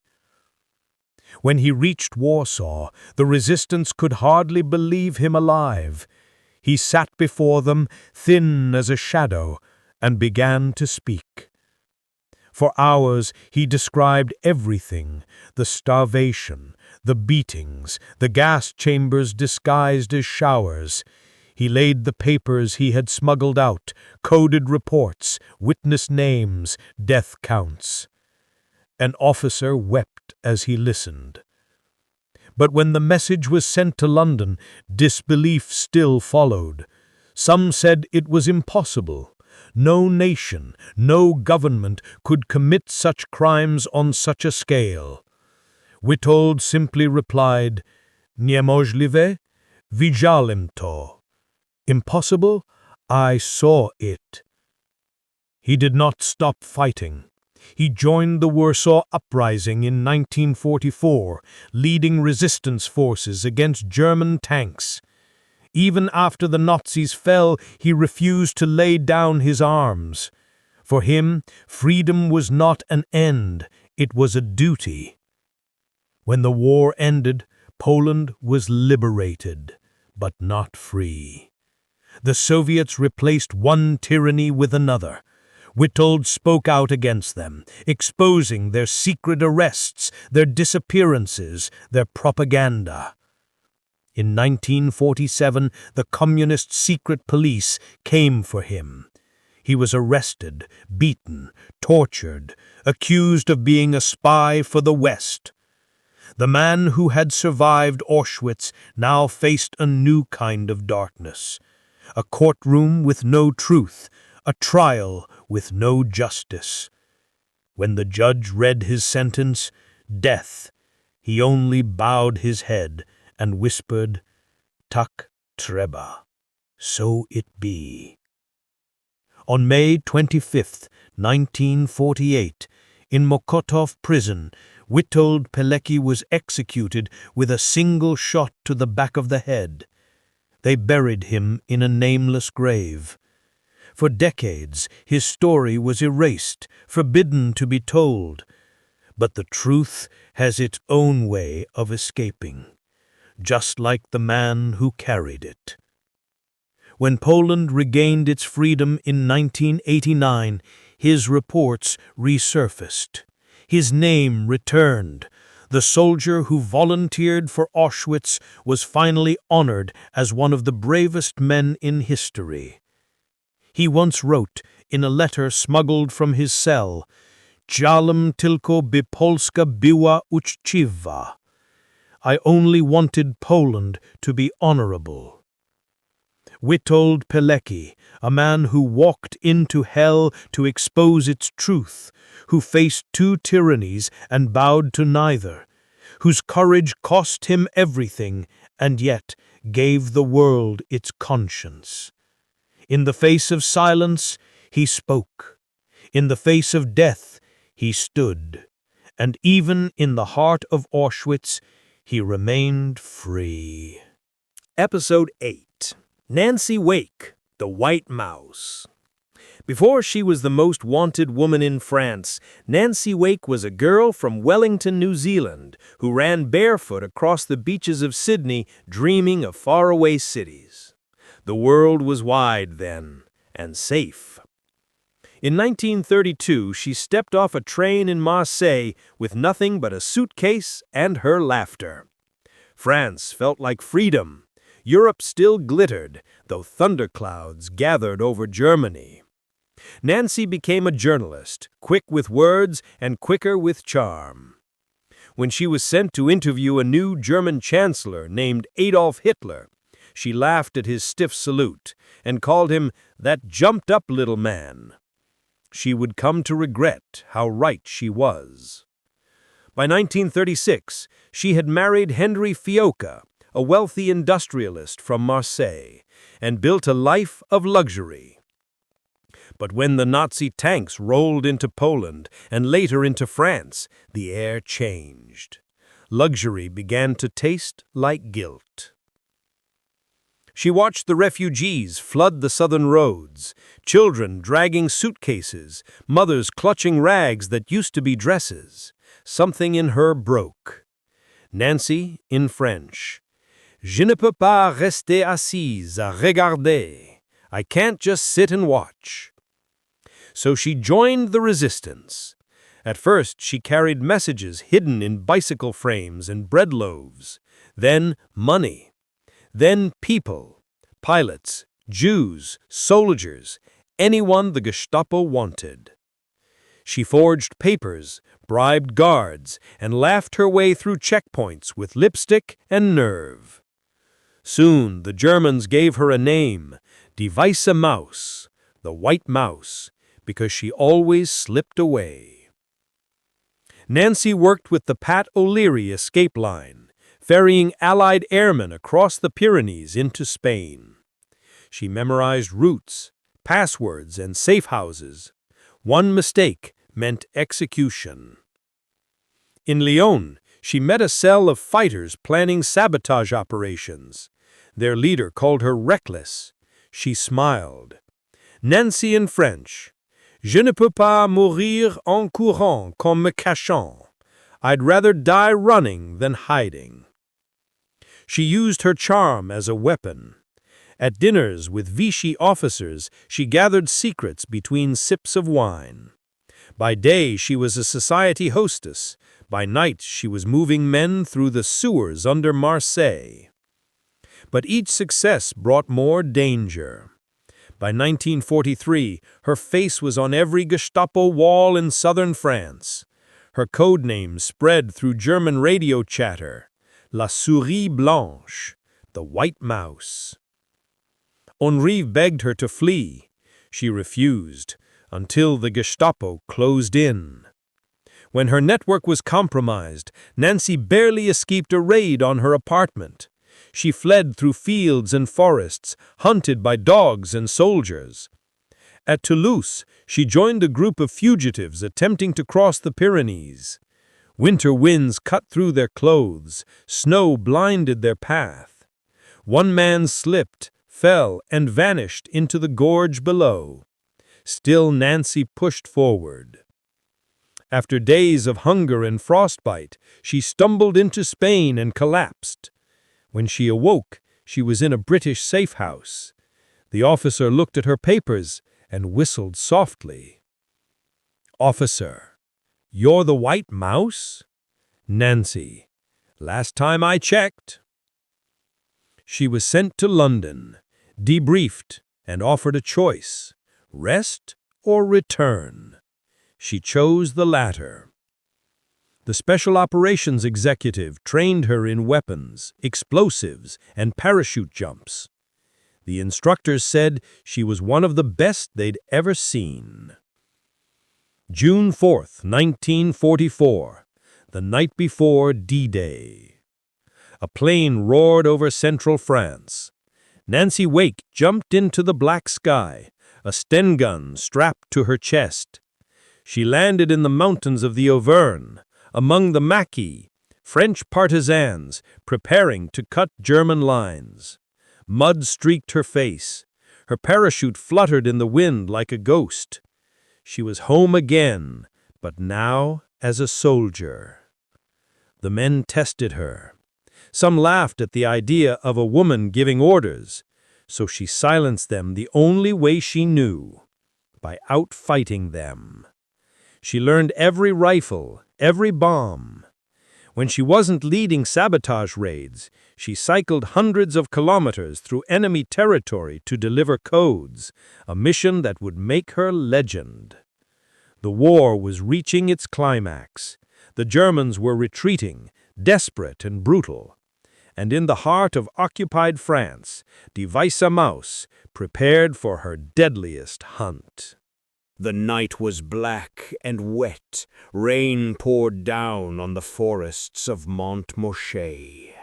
When he reached Warsaw, the resistance could hardly believe him alive. He sat before them, thin as a shadow, and began to speak. For hours he described everything: the starvation, the beatings, the gas chambers disguised as showers. He laid the papers he had smuggled out, coded reports, witness names, death counts. An officer wept as he listened. But when the message was sent to London, disbelief still followed. Some said it was impossible. No nation, no government could commit such crimes on such a scale. Witold simply replied, "Niemożliwe, widziałem to." Impossible? I saw it. He did not stop fighting. He joined the Warsaw Uprising in 1944, leading resistance forces against German tanks. Even after the Nazis fell, he refused to lay down his arms. For him, freedom was not an end, it was a duty. When the war ended, Poland was liberated, but not free. The Soviets replaced one tyranny with another. Witold spoke out against them, exposing their secret arrests, their disappearances, their propaganda. In 1947, the communist secret police came for him. He was arrested, beaten, tortured, accused of being a spy for the West. The man who had survived Auschwitz now faced a new kind of darkness. A courtroom with no truth, a trial with no justice. When the judge read his sentence, death, he only bowed his head and whispered, "Tak trzeba, so it be." On May 25, 1948, in Mokotów prison, Witold Pilecki was executed with a single shot to the back of the head. They buried him in a nameless grave. For decades, his story was erased, forbidden to be told. But the truth has its own way of escaping, just like the man who carried it. When Poland regained its freedom in 1989, his reports resurfaced. His name returned. The soldier who volunteered for Auschwitz was finally honored as one of the bravest men in history. He once wrote, in a letter smuggled from his cell, "Chciałem tylko by Polska była uczciwa." I only wanted Poland to be honorable. Witold Pilecki, a man who walked into hell to expose its truth, who faced 2 tyrannies and bowed to neither, whose courage cost him everything and yet gave the world its conscience. In the face of silence, he spoke. In the face of death, he stood. And even in the heart of Auschwitz, he remained free. Episode 8. Nancy Wake, the White Mouse. Before she was the most wanted woman in France, Nancy Wake was a girl from Wellington, New Zealand, who ran barefoot across the beaches of Sydney, dreaming of faraway cities. The world was wide then, and safe. In 1932, she stepped off a train in Marseille with nothing but a suitcase and her laughter. France felt like freedom. Europe still glittered, though thunderclouds gathered over Germany. Nancy became a journalist, quick with words and quicker with charm. When she was sent to interview a new German chancellor named Adolf Hitler, she laughed at his stiff salute and called him that jumped-up little man. She would come to regret how right she was. By 1936, she had married Henry Fiocca, a wealthy industrialist from Marseille, and built a life of luxury. But when the Nazi tanks rolled into Poland and later into France, the air changed. Luxury began to taste like guilt. She watched the refugees flood the southern roads, children dragging suitcases, mothers clutching rags that used to be dresses. Something in her broke. Nancy, in French. Je ne peux pas rester assise à regarder. I can't just sit and watch. So she joined the resistance. At first, she carried messages hidden in bicycle frames and bread loaves. Then money. Then people, pilots, Jews, soldiers, anyone the Gestapo wanted. She forged papers, bribed guards, and laughed her way through checkpoints with lipstick and nerve. Soon the Germans gave her a name, Die Weiße Maus, the White Mouse, because she always slipped away. Nancy worked with the Pat O'Leary escape line, ferrying Allied airmen across the Pyrenees into Spain. She memorized routes, passwords, and safe houses. One mistake meant execution. In Lyon, she met a cell of fighters planning sabotage operations. Their leader called her reckless. She smiled. Nancy in French. Je ne peux pas mourir en courant qu'en me cachant. I'd rather die running than hiding. She used her charm as a weapon. At dinners with Vichy officers, she gathered secrets between sips of wine. By day, she was a society hostess. By night, she was moving men through the sewers under Marseille. But each success brought more danger. By 1943, her face was on every Gestapo wall in southern France. Her code name spread through German radio chatter. La Souris Blanche, the White Mouse. Henri begged her to flee. She refused, until the Gestapo closed in. When her network was compromised, Nancy barely escaped a raid on her apartment. She fled through fields and forests, hunted by dogs and soldiers. At Toulouse, she joined a group of fugitives attempting to cross the Pyrenees. Winter winds cut through their clothes, snow blinded their path. One man slipped, fell, and vanished into the gorge below. Still Nancy pushed forward. After days of hunger and frostbite, she stumbled into Spain and collapsed. When she awoke, she was in a British safe house. The officer looked at her papers and whistled softly. Officer, you're the White Mouse? Nancy, last time I checked. She was sent to London, debriefed, and offered a choice, rest or return. She chose the latter. The Special Operations Executive trained her in weapons, explosives, and parachute jumps. The instructors said she was one of the best they'd ever seen. June 4th, 1944, the night before D-Day. A plane roared over central France. Nancy Wake jumped into the black sky, a Sten gun strapped to her chest. She landed in the mountains of the Auvergne, among the maquis, French partisans preparing to cut German lines. Mud streaked her face. Her parachute fluttered in the wind like a ghost. She was home again, but now as a soldier. The men tested her. Some laughed at the idea of a woman giving orders, so she silenced them the only way she knew, by outfighting them. She learned every rifle, every bomb. When she wasn't leading sabotage raids, she cycled hundreds of kilometers through enemy territory to deliver codes, a mission that would make her legend. The war was reaching its climax. The Germans were retreating, desperate and brutal. And in the heart of occupied France, Die Weiße Maus prepared for her deadliest hunt. The night was black and wet. Rain poured down on the forests of Montmorcher.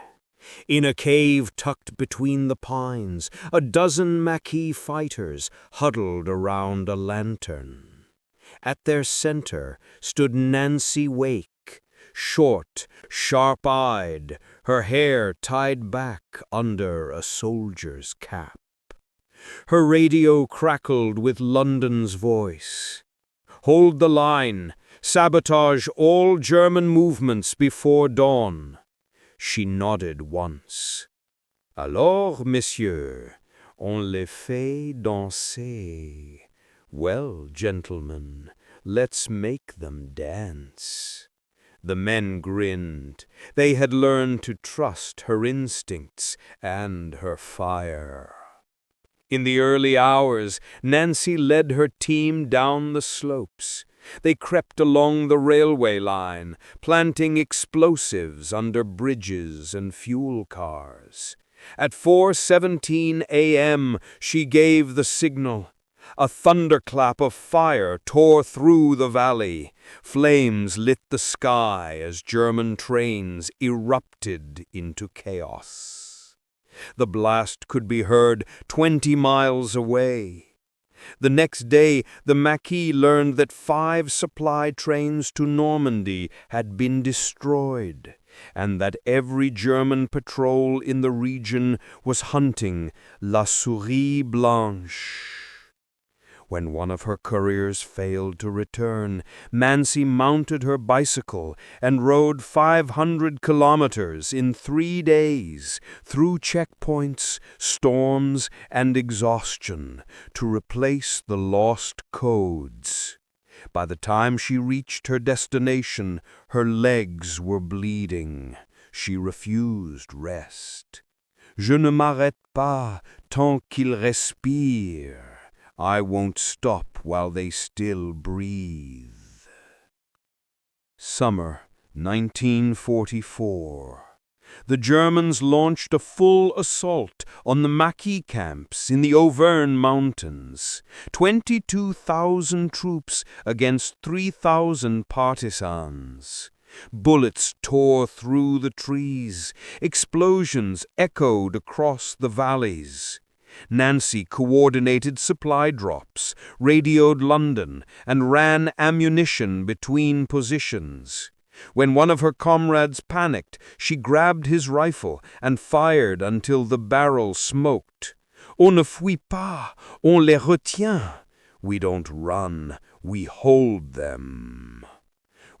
In a cave tucked between the pines, a dozen Maquis fighters huddled around a lantern. At their center stood Nancy Wake, short, sharp-eyed, her hair tied back under a soldier's cap. Her radio crackled with London's voice. "Hold the line! Sabotage all German movements before dawn!" She nodded once. "Alors, messieurs, on les fait danser. Well, gentlemen, let's make them dance." The men grinned. They had learned to trust her instincts and her fire. In the early hours, Nancy led her team down the slopes. They crept along the railway line, planting explosives under bridges and fuel cars. At 4:17 a.m., she gave the signal. A thunderclap of fire tore through the valley. Flames lit the sky as German trains erupted into chaos. The blast could be heard 20 miles away. The next day, the Maquis learned that 5 supply trains to Normandy had been destroyed, and that every German patrol in the region was hunting La Souris Blanche. When one of her couriers failed to return, Nancy mounted her bicycle and rode 500 kilometers in 3 days, through checkpoints, storms, and exhaustion, to replace the lost codes. By the time she reached her destination, her legs were bleeding. She refused rest. "Je ne m'arrête pas tant qu'ils respirent. I won't stop while they still breathe." Summer 1944. The Germans launched a full assault on the Maquis camps in the Auvergne Mountains. 22,000 troops against 3,000 partisans. Bullets tore through the trees. Explosions echoed across the valleys. Nancy coordinated supply drops, radioed London, and ran ammunition between positions. When one of her comrades panicked, she grabbed his rifle and fired until the barrel smoked. "On ne fuit pas, on les retient." We don't run, we hold them.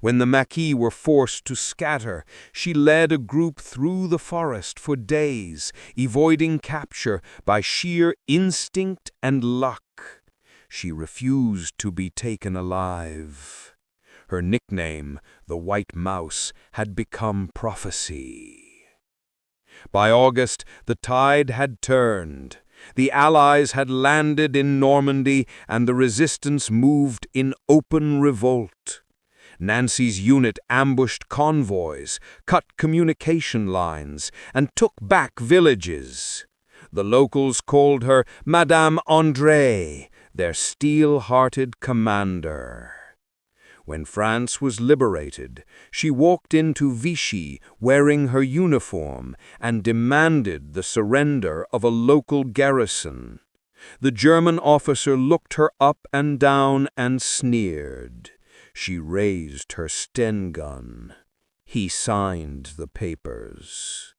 When the Maquis were forced to scatter, she led a group through the forest for days, avoiding capture by sheer instinct and luck. She refused to be taken alive. Her nickname, the White Mouse, had become prophecy. By August, the tide had turned. The Allies had landed in Normandy, and the resistance moved in open revolt. Nancy's unit ambushed convoys, cut communication lines, and took back villages. The locals called her Madame André, their steel-hearted commander. When France was liberated, she walked into Vichy wearing her uniform and demanded the surrender of a local garrison. The German officer looked her up and down and sneered. She raised her Sten gun. He signed the papers.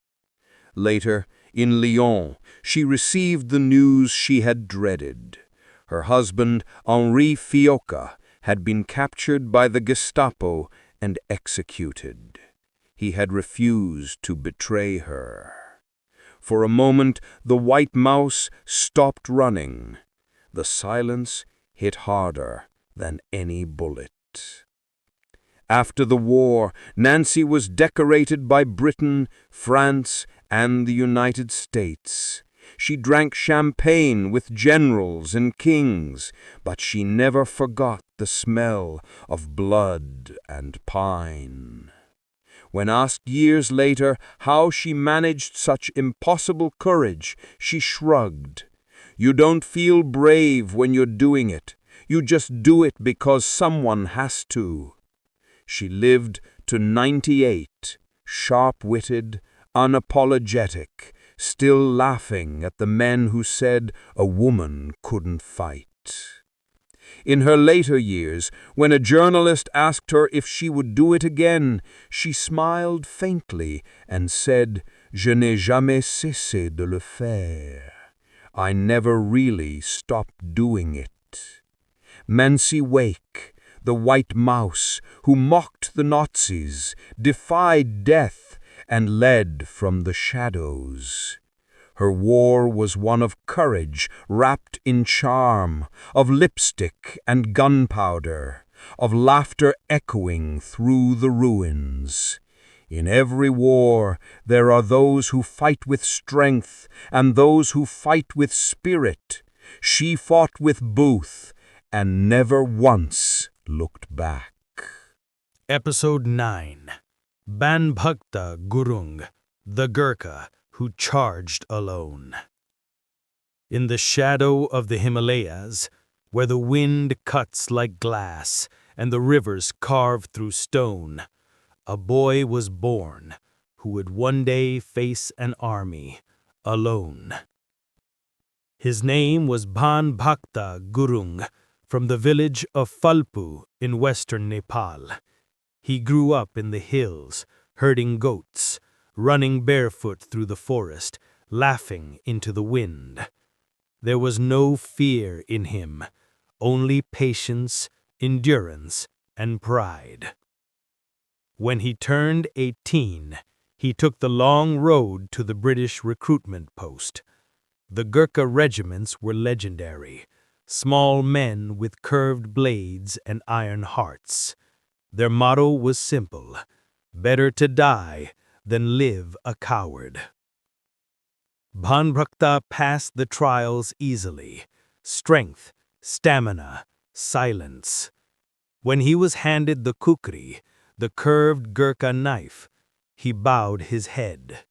Later, in Lyon, she received the news she had dreaded. Her husband, Henri Fiocca, had been captured by the Gestapo and executed. He had refused to betray her. For a moment, the white mouse stopped running. The silence hit harder than any bullet. After the war, Nancy was decorated by Britain, France, and the United States. She drank champagne with generals and kings, but she never forgot the smell of blood and pine. When asked years later how she managed such impossible courage, she shrugged. "You don't feel brave when you're doing it. You just do it because someone has to." She lived to 98, sharp-witted, unapologetic, still laughing at the men who said a woman couldn't fight. In her later years, when a journalist asked her if she would do it again, she smiled faintly and said, "Je n'ai jamais cessé de le faire." I never really stopped doing it. Nancy Wake, the white mouse who mocked the Nazis, defied death, and led from the shadows. Her war was one of courage wrapped in charm, of lipstick and gunpowder, of laughter echoing through the ruins. In every war there are those who fight with strength and those who fight with spirit. She fought with both and never once looked back. Episode 9. Banbhakta Gurung, the Gurkha who charged alone. In the shadow of the Himalayas, where the wind cuts like glass and the rivers carve through stone, a boy was born who would one day face an army alone. His name was Banbhakta Gurung, from the village of Phalpu in western Nepal. He grew up in the hills, herding goats, running barefoot through the forest, laughing into the wind. There was no fear in him, only patience, endurance, and pride. When he turned 18, he took the long road to the British recruitment post. The Gurkha regiments were legendary, small men with curved blades and iron hearts. Their motto was simple: better to die than live a coward. Banbhakta passed the trials easily: strength, stamina, silence. When he was handed the kukri, the curved Gurkha knife, he bowed his head.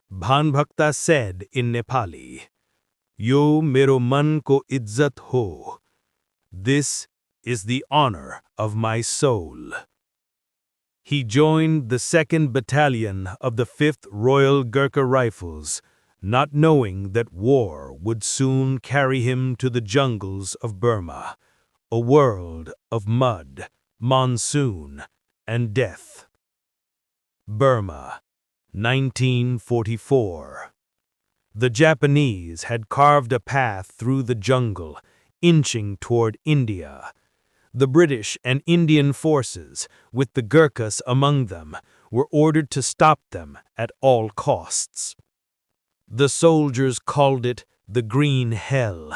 Banbhakta said in Nepali, "Yo mero man ko izzat ho." This is the honor of my soul. He joined the 2nd Battalion of the 5th Royal Gurkha Rifles, not knowing that war would soon carry him to the jungles of Burma, a world of mud, monsoon, and death. Burma, 1944. The Japanese had carved a path through the jungle, inching toward India. The British and Indian forces, with the Gurkhas among them, were ordered to stop them at all costs. The soldiers called it the Green Hell: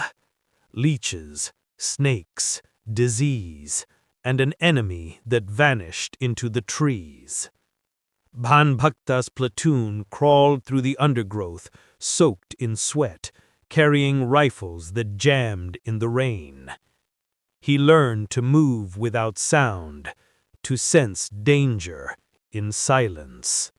leeches, snakes, disease, and an enemy that vanished into the trees. Banbhakta's platoon crawled through the undergrowth, soaked in sweat, carrying rifles that jammed in the rain. He learned to move without sound, to sense danger in silence.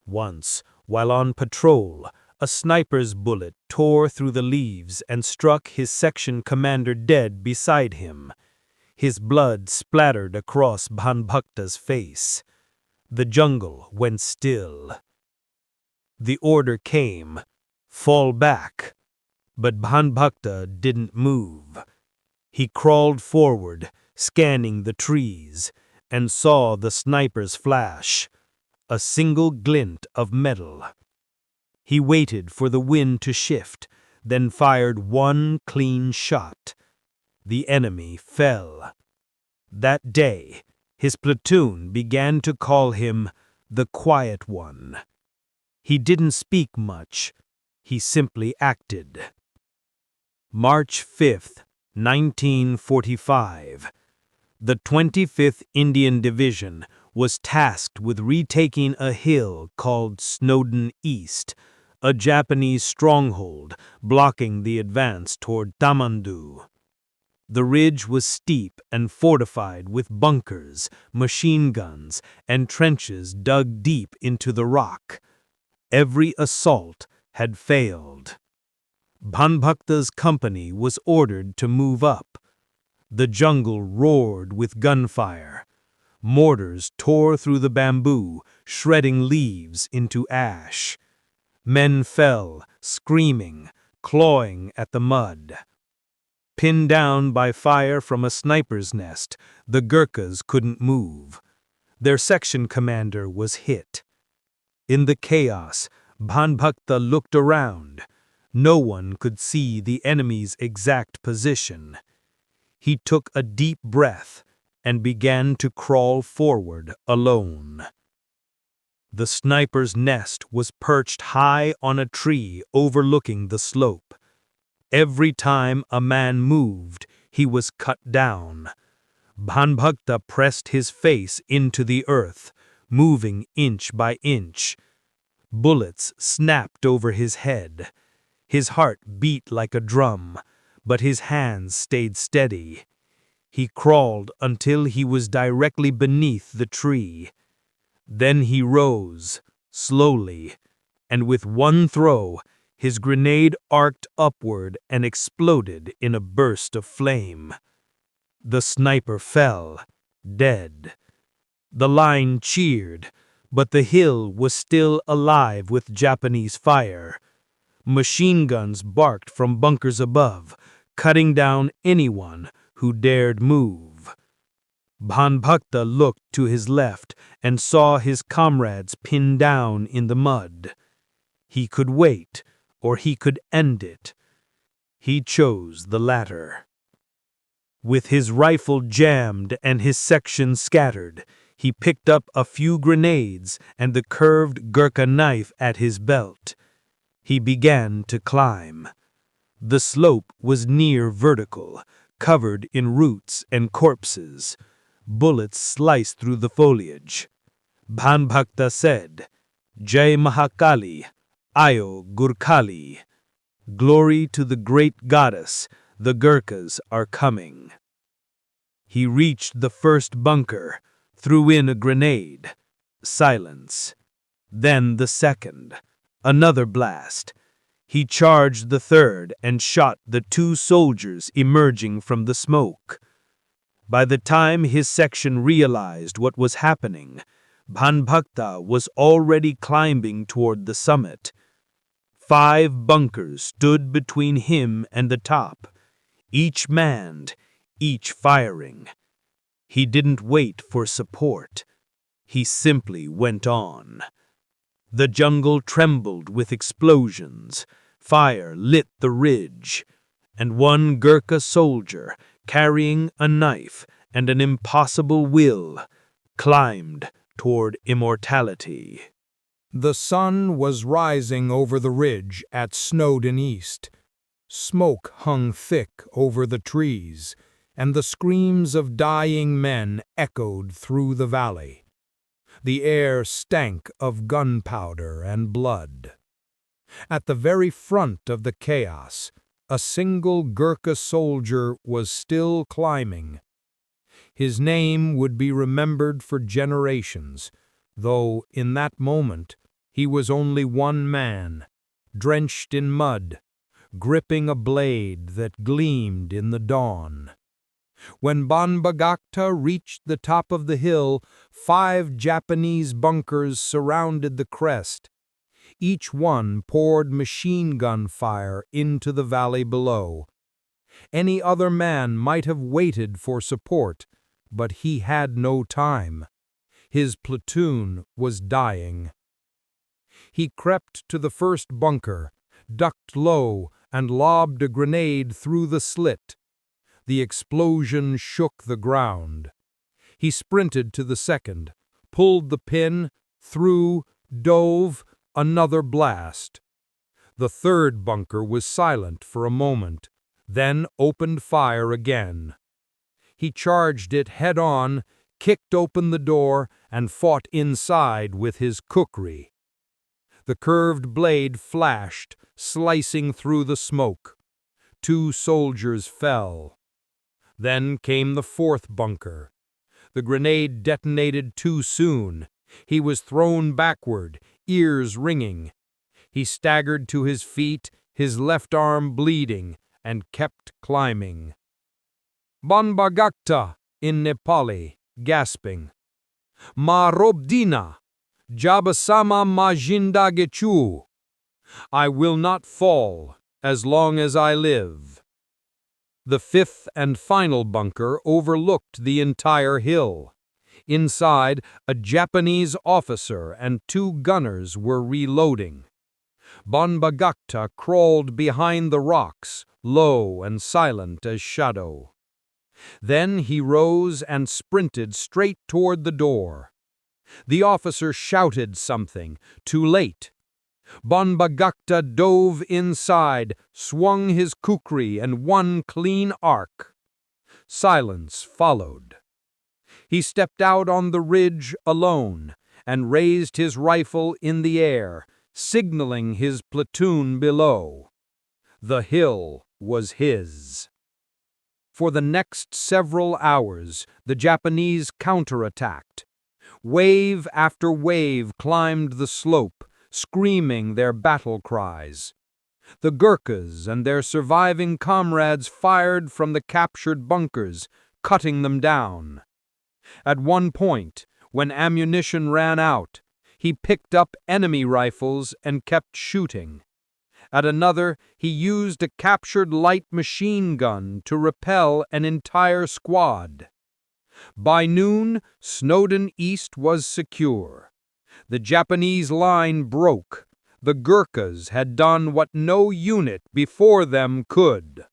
Once, while on patrol, a sniper's bullet tore through the leaves and struck his section commander dead beside him. His blood splattered across Banbhakta's face. The jungle went still. The order came, "Fall back," but Banbhakta didn't move. He crawled forward, scanning the trees, and saw the sniper's flash, a single glint of metal. He waited for the wind to shift, then fired one clean shot. The enemy fell. That day, his platoon began to call him the Quiet One. He didn't speak much. He simply acted. March 5th, 1945. The 25th Indian Division was tasked with retaking a hill called Snowdon East, a Japanese stronghold blocking the advance toward Tamandu. The ridge was steep and fortified with bunkers, machine guns, and trenches dug deep into the rock. Every assault had failed. Bhanbhakta's company was ordered to move up. The jungle roared with gunfire. Mortars tore through the bamboo, shredding leaves into ash. Men fell, screaming, clawing at the mud. Pinned down by fire from a sniper's nest, the Gurkhas couldn't move. Their section commander was hit. In the chaos, Bhanbhakta looked around. No one could see the enemy's exact position. He took a deep breath and began to crawl forward alone. The sniper's nest was perched high on a tree overlooking the slope. Every time a man moved, he was cut down. Bhanbhakta pressed his face into the earth, moving inch by inch. Bullets snapped over his head. His heart beat like a drum, but his hands stayed steady. He crawled until he was directly beneath the tree. Then he rose, slowly, and with one throw, his grenade arced upward and exploded in a burst of flame. The sniper fell, dead. The line cheered, but the hill was still alive with Japanese fire. Machine guns barked from bunkers above, cutting down anyone who dared move. Bhanbhakta looked to his left and saw his comrades pinned down in the mud. He could wait, or he could end it. He chose the latter. With his rifle jammed and his section scattered, he picked up a few grenades and the curved Gurkha knife at his belt. He began to climb. The slope was near vertical, covered in roots and corpses. Bullets sliced through the foliage. Bhanbhakta said, "Jai Mahakali, Ayo Gurkhali." Glory to the great goddess, the Gurkhas are coming. He reached the first bunker, threw in a grenade. Silence. Then the second. Another blast. He charged the third and shot the two soldiers emerging from the smoke. By the time his section realized what was happening, Bhanbhakta was already climbing toward the summit. 5 bunkers stood between him and the top, each manned, each firing. He didn't wait for support. He simply went on. The jungle trembled with explosions. Fire lit the ridge, and one Gurkha soldier, carrying a knife and an impossible will, climbed toward immortality. The sun was rising over the ridge at Snowdon East. Smoke hung thick over the trees, and the screams of dying men echoed through the valley. The air stank of gunpowder and blood. At the very front of the chaos, a single Gurkha soldier was still climbing. His name would be remembered for generations, though in that moment he was only one man, drenched in mud, gripping a blade that gleamed in the dawn. When Bhanbhakta reached the top of the hill, 5 Japanese bunkers surrounded the crest. Each one poured machine gun fire into the valley below. Any other man might have waited for support, But he had no time. His platoon was dying. He crept to the first bunker, ducked low, and lobbed a grenade through the slit. The explosion shook the ground. He sprinted to the second, pulled the pin, threw, dove, another blast. The third bunker was silent for a moment, then opened fire again. He charged it head-on, kicked open the door, and fought inside with his kukri. The curved blade flashed, slicing through the smoke. 2 soldiers fell. Then came the fourth bunker. The grenade detonated too soon. He was thrown backward, ears ringing. He staggered to his feet, his left arm bleeding, and kept climbing. Banbagakta, in Nepali, gasping. Ma robdina, jabasama ma jindagechu. I will not fall as long as I live. The fifth and final bunker overlooked the entire hill. Inside, a Japanese officer and 2 gunners were reloading. Banbagakta crawled behind the rocks, low and silent as shadow. Then he rose and sprinted straight toward the door. The officer shouted something, too late. Banbagakta dove inside, swung his kukri, and 1 clean arc. Silence followed. He stepped out on the ridge alone and raised his rifle in the air, signaling his platoon below. The hill was his. For the next several hours, the Japanese counterattacked. Wave after wave climbed the slope, screaming their battle cries. The Gurkhas and their surviving comrades fired from the captured bunkers, cutting them down. At one point, when ammunition ran out, he picked up enemy rifles and kept shooting. At another, he used a captured light machine gun to repel an entire squad. By noon, Snowdon East was secure. The Japanese line broke. The Gurkhas had done what no unit before them could.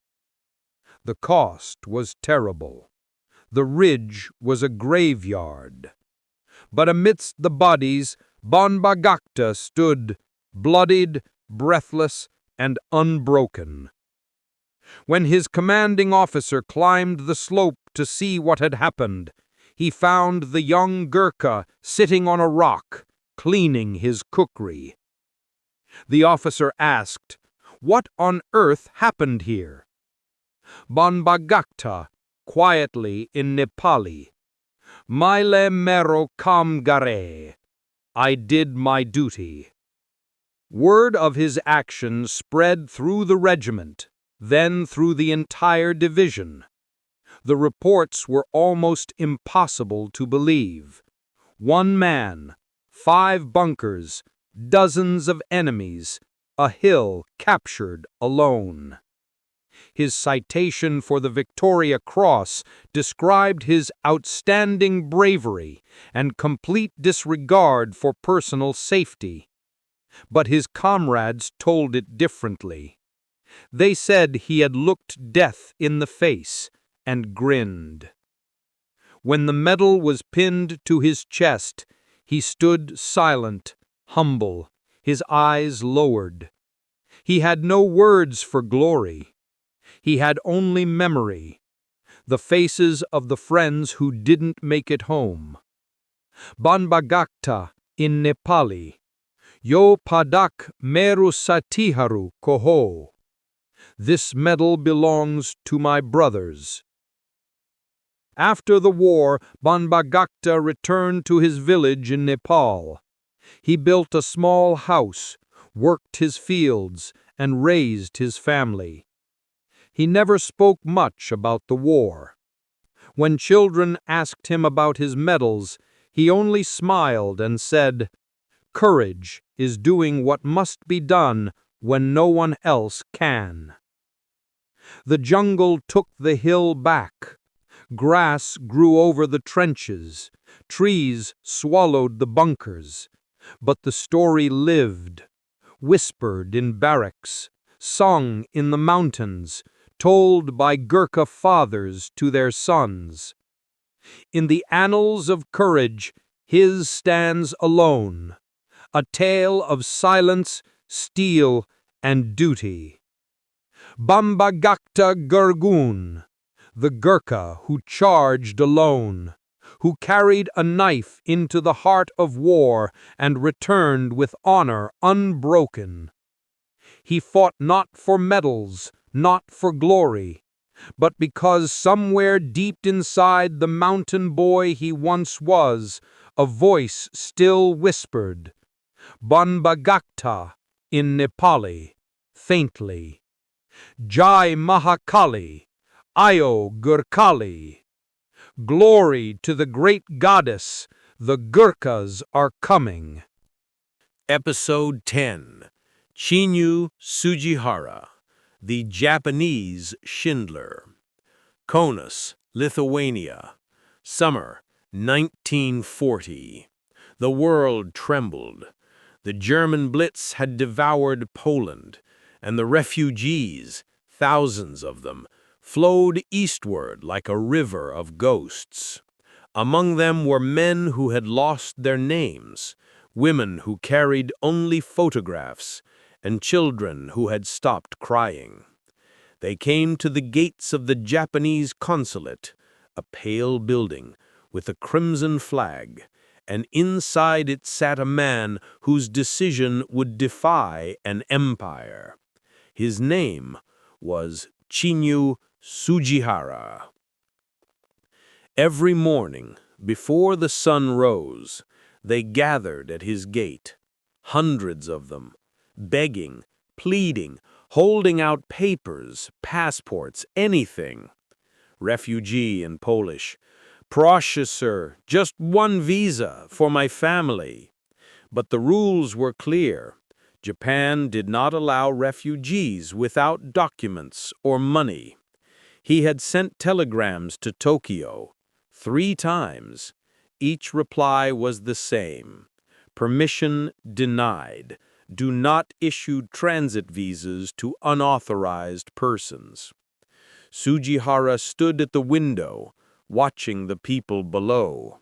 The cost was terrible. The ridge was a graveyard. But amidst the bodies, Banbagakta stood, bloodied, breathless, and unbroken. When his commanding officer climbed the slope to see what had happened, he found the young Gurkha sitting on a rock, cleaning his kukri. The officer asked, "What on earth happened here?" Banbagakta, quietly in Nepali, "Maile mero kam gare." I did my duty. Word of his action spread through the regiment, then through the entire division. The reports were almost impossible to believe. 1 man, 5 bunkers, dozens of enemies, a hill captured alone. His citation for the Victoria Cross described his outstanding bravery and complete disregard for personal safety. But his comrades told it differently. They said he had looked death in the face and grinned. When the medal was pinned to his chest, he stood silent, humble, his eyes lowered. He had no words for glory. He had only memory, the faces of the friends who didn't make it home. Banbagakta in Nepali, Yo padak meru satiharu koho. This medal belongs to my brothers. After the war, Banbagakta returned to his village in Nepal. He built a small house, worked his fields, and raised his family. He never spoke much about the war. When children asked him about his medals, he only smiled and said, "Courage is doing what must be done when no one else can." The jungle took the hill back. Grass grew over the trenches, trees swallowed the bunkers, but the story lived, whispered in barracks, sung in the mountains, told by Gurkha fathers to their sons. In the annals of courage, his stands alone, a tale of silence, steel, and duty. Bambagakta Gurgun, the Gurkha who charged alone, who carried a knife into the heart of war and returned with honor unbroken. He fought not for medals, not for glory, but because somewhere deep inside the mountain boy he once was, a voice still whispered, Banbagakta in Nepali, faintly, Jai Mahakali, Io Gurkali. Glory to the great goddess, the Gurkhas are coming. Episode 10. Chiune Sugihara, the Japanese Schindler. Kaunas, Lithuania. Summer 1940. The world trembled. The German Blitz had devoured Poland, and the refugees, thousands of them, flowed eastward like a river of ghosts. Among them were men who had lost their names, women who carried only photographs, and children who had stopped crying. They came to the gates of the Japanese consulate, a pale building with a crimson flag, and inside it sat a man whose decision would defy an empire. His name was Chiune Sugihara. Every morning, before the sun rose, they gathered at his gate, hundreds of them, begging, pleading, holding out papers, passports, anything. Refugee in Polish, Proszę, sir, just one visa for my family. But the rules were clear. Japan did not allow refugees without documents or money. He had sent telegrams to Tokyo 3 times. Each reply was the same. Permission denied. Do not issue transit visas to unauthorized persons. Sugihara stood at the window, watching the people below.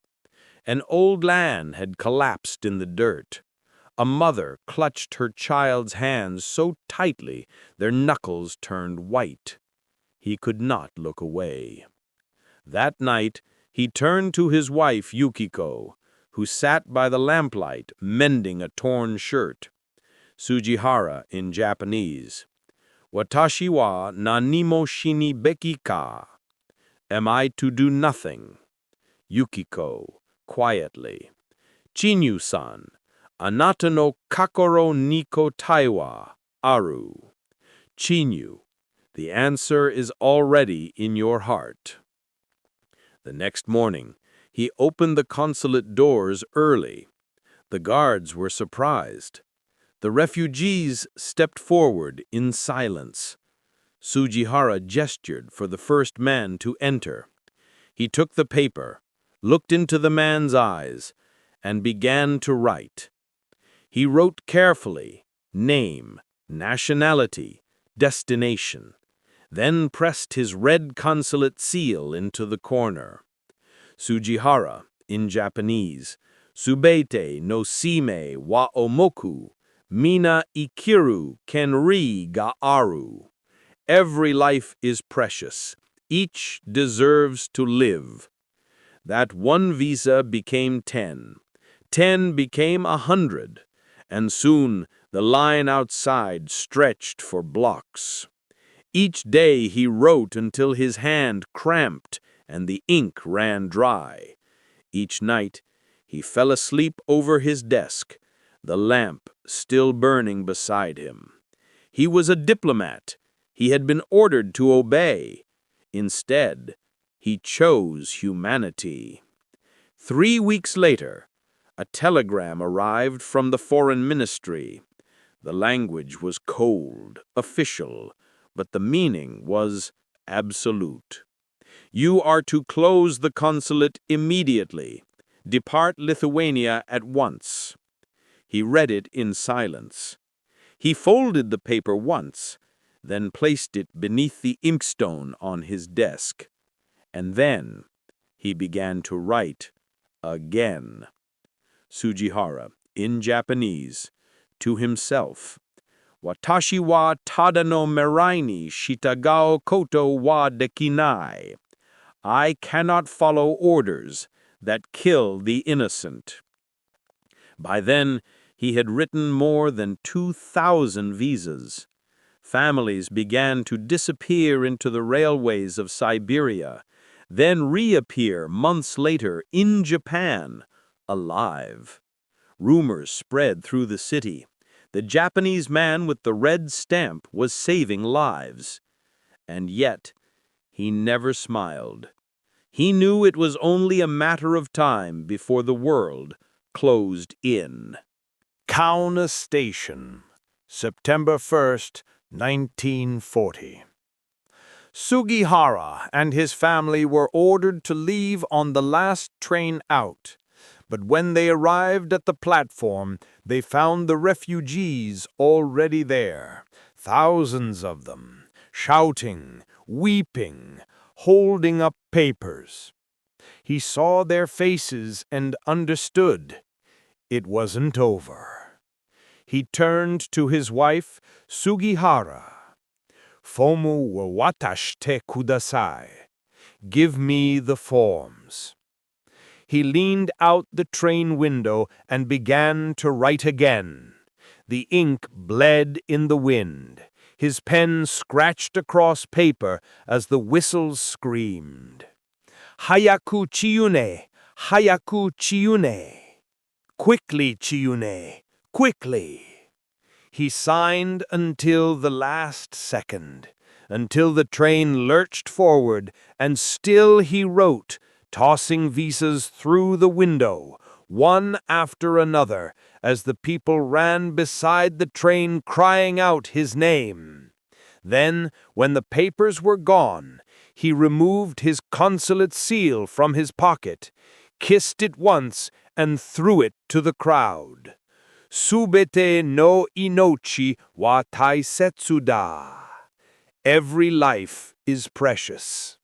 An old man had collapsed in the dirt. A mother clutched her child's hands so tightly their knuckles turned white. He could not look away. That night, he turned to his wife Yukiko, who sat by the lamplight mending a torn shirt. Sugihara in Japanese. Watashi wa nanimo shini beki ka? Am I to do nothing? Yukiko, quietly. Chiune-san, anata no kakoro niko taiwa aru. Chiune, the answer is already in your heart. The next morning, he opened the consulate doors early. The guards were surprised. The refugees stepped forward in silence. Sugihara gestured for the first man to enter. He took the paper, looked into the man's eyes, and began to write. He wrote carefully, name, nationality, destination, then pressed his red consulate seal into the corner. Sugihara, in Japanese, Subete no shime wa omoku, mina ikiru kenri ga aru. Every life is precious. Each deserves to live. That one visa became 10. 10 became 100. And soon the line outside stretched for blocks. Each day he wrote until his hand cramped and the ink ran dry. Each night he fell asleep over his desk, the lamp still burning beside him. He was a diplomat. He had been ordered to obey. Instead, he chose humanity. 3 weeks later, a telegram arrived from the foreign ministry. The language was cold, official, but the meaning was absolute. You are to close the consulate immediately. Depart Lithuania at once." He read it in silence. He folded the paper once, then placed it beneath the inkstone on his desk. And then he began to write again. Sugihara, in Japanese, to himself. Watashi wa tada no mirai ni shitagao koto wa dekinai. I cannot follow orders that kill the innocent. By then, he had written more than 2,000 visas. Families began to disappear into the railways of Siberia, then reappear months later in Japan, alive. Rumors spread through the city. The Japanese man with the red stamp was saving lives. And yet, he never smiled. He knew it was only a matter of time before the world closed in. Kauna Station, September 1st, 1940. Sugihara and his family were ordered to leave on the last train out. But when they arrived at the platform, they found the refugees already there, thousands of them, shouting, weeping, holding up papers. He saw their faces and understood. It wasn't over. He turned to his wife, Sugihara. "Fomu wa watashite kudasai." Give me the forms. He leaned out the train window and began to write again. The ink bled in the wind. His pen scratched across paper as the whistles screamed. "Hayaku Chiune! Hayaku Chiune! Quickly, Chiune! Quickly!" He signed until the last second, until the train lurched forward, and still he wrote, tossing visas through the window, one after another, as the people ran beside the train crying out his name. Then, when the papers were gone, he removed his consulate seal from his pocket, kissed it once, and threw it to the crowd. "Subete no inochi wa taisetsu da." Every life is precious.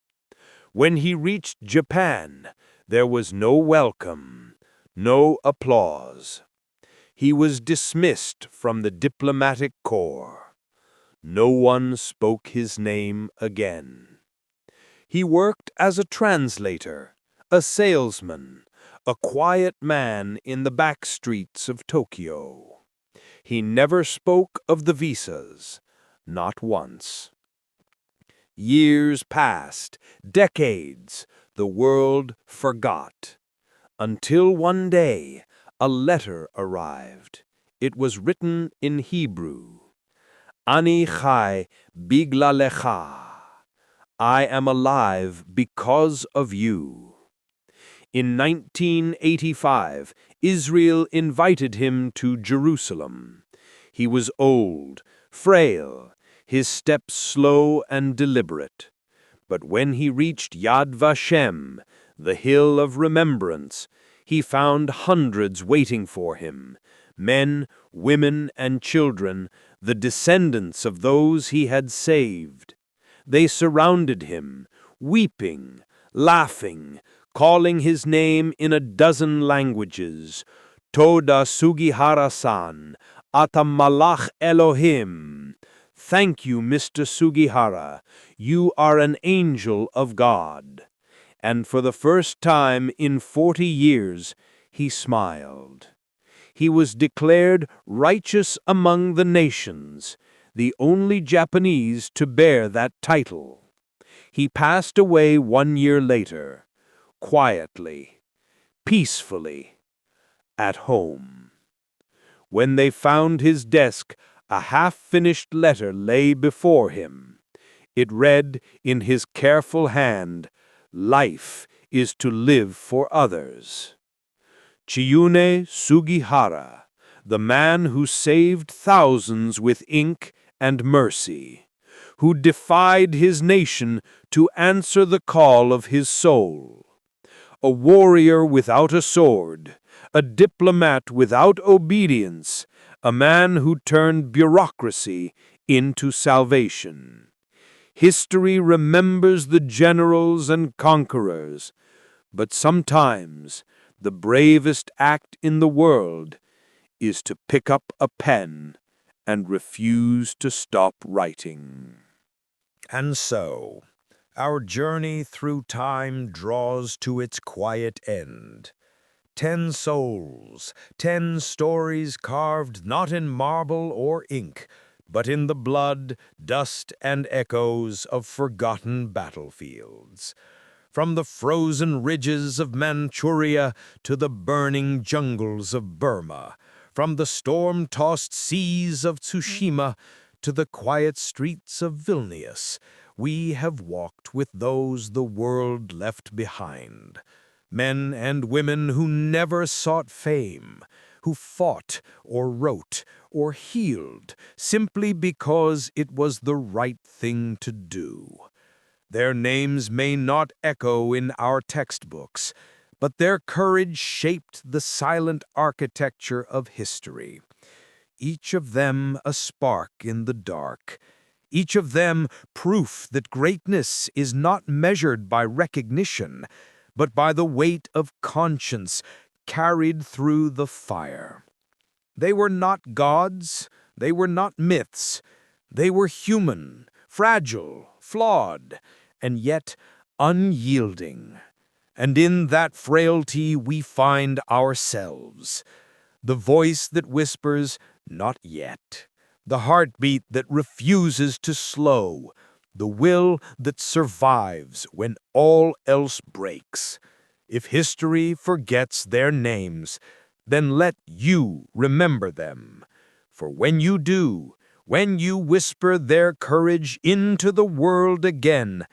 When he reached Japan, there was no welcome, no applause. He was dismissed from the diplomatic corps. No one spoke his name again. He worked as a translator, a salesman, a quiet man in the back streets of Tokyo. He never spoke of the visas, not once. Years passed, decades, the world forgot. Until one day, a letter arrived. It was written in Hebrew. "Ani chai bigla lecha." I am alive because of you. In 1985, Israel invited him to Jerusalem. He was old, frail, his steps slow and deliberate. But when he reached Yad Vashem, the hill of remembrance, he found hundreds waiting for him, men, women, and children, the descendants of those he had saved. They surrounded him, weeping, laughing, calling his name in a dozen languages. "Toda Sugihara-san, ata malach Elohim." Thank you, Mr. Sugihara. You are an angel of God. And for the first time in 40 years, he smiled. He was declared righteous among the nations, the only Japanese to bear that title. He passed away 1 year later, quietly, peacefully, at home. When they found his desk, a half-finished letter lay before him. It read in his careful hand, "Life is to live for others." Chiune Sugihara, the man who saved thousands with ink and mercy. who defied his nation to answer the call of his soul. A warrior without a sword, a diplomat without obedience, a man who turned bureaucracy into salvation. History remembers the generals and conquerors, but sometimes the bravest act in the world is to pick up a pen and refuse to stop writing. And so, our journey through time draws to its quiet end. 10 souls, 10 stories carved not in marble or ink, but in the blood, dust, and echoes of forgotten battlefields. From the frozen ridges of Manchuria to the burning jungles of Burma, from the storm-tossed seas of Tsushima to the quiet streets of Vilnius, we have walked with those the world left behind. Men and women who never sought fame, who fought or wrote or healed simply because it was the right thing to do. Their names may not echo in our textbooks, but their courage shaped the silent architecture of history. Each of them a spark in the dark. Each of them proof that greatness is not measured by recognition, but by the weight of conscience carried through the fire. They were not gods, they were not myths. They were human, fragile, flawed, and yet unyielding. And in that frailty we find ourselves. The voice that whispers, "Not yet." The heartbeat that refuses to slow. The will that survives when all else breaks. If history forgets their names, then let you remember them. For when you do, when you whisper their courage into the world again,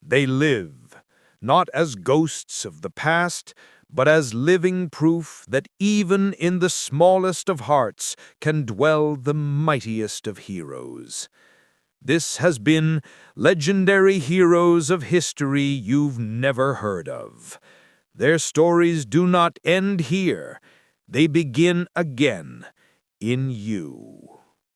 they live, not as ghosts of the past, but as living proof that even in the smallest of hearts can dwell the mightiest of heroes. This has been Legendary Heroes of History You've Never Heard of. Their stories do not end here. They begin again in you.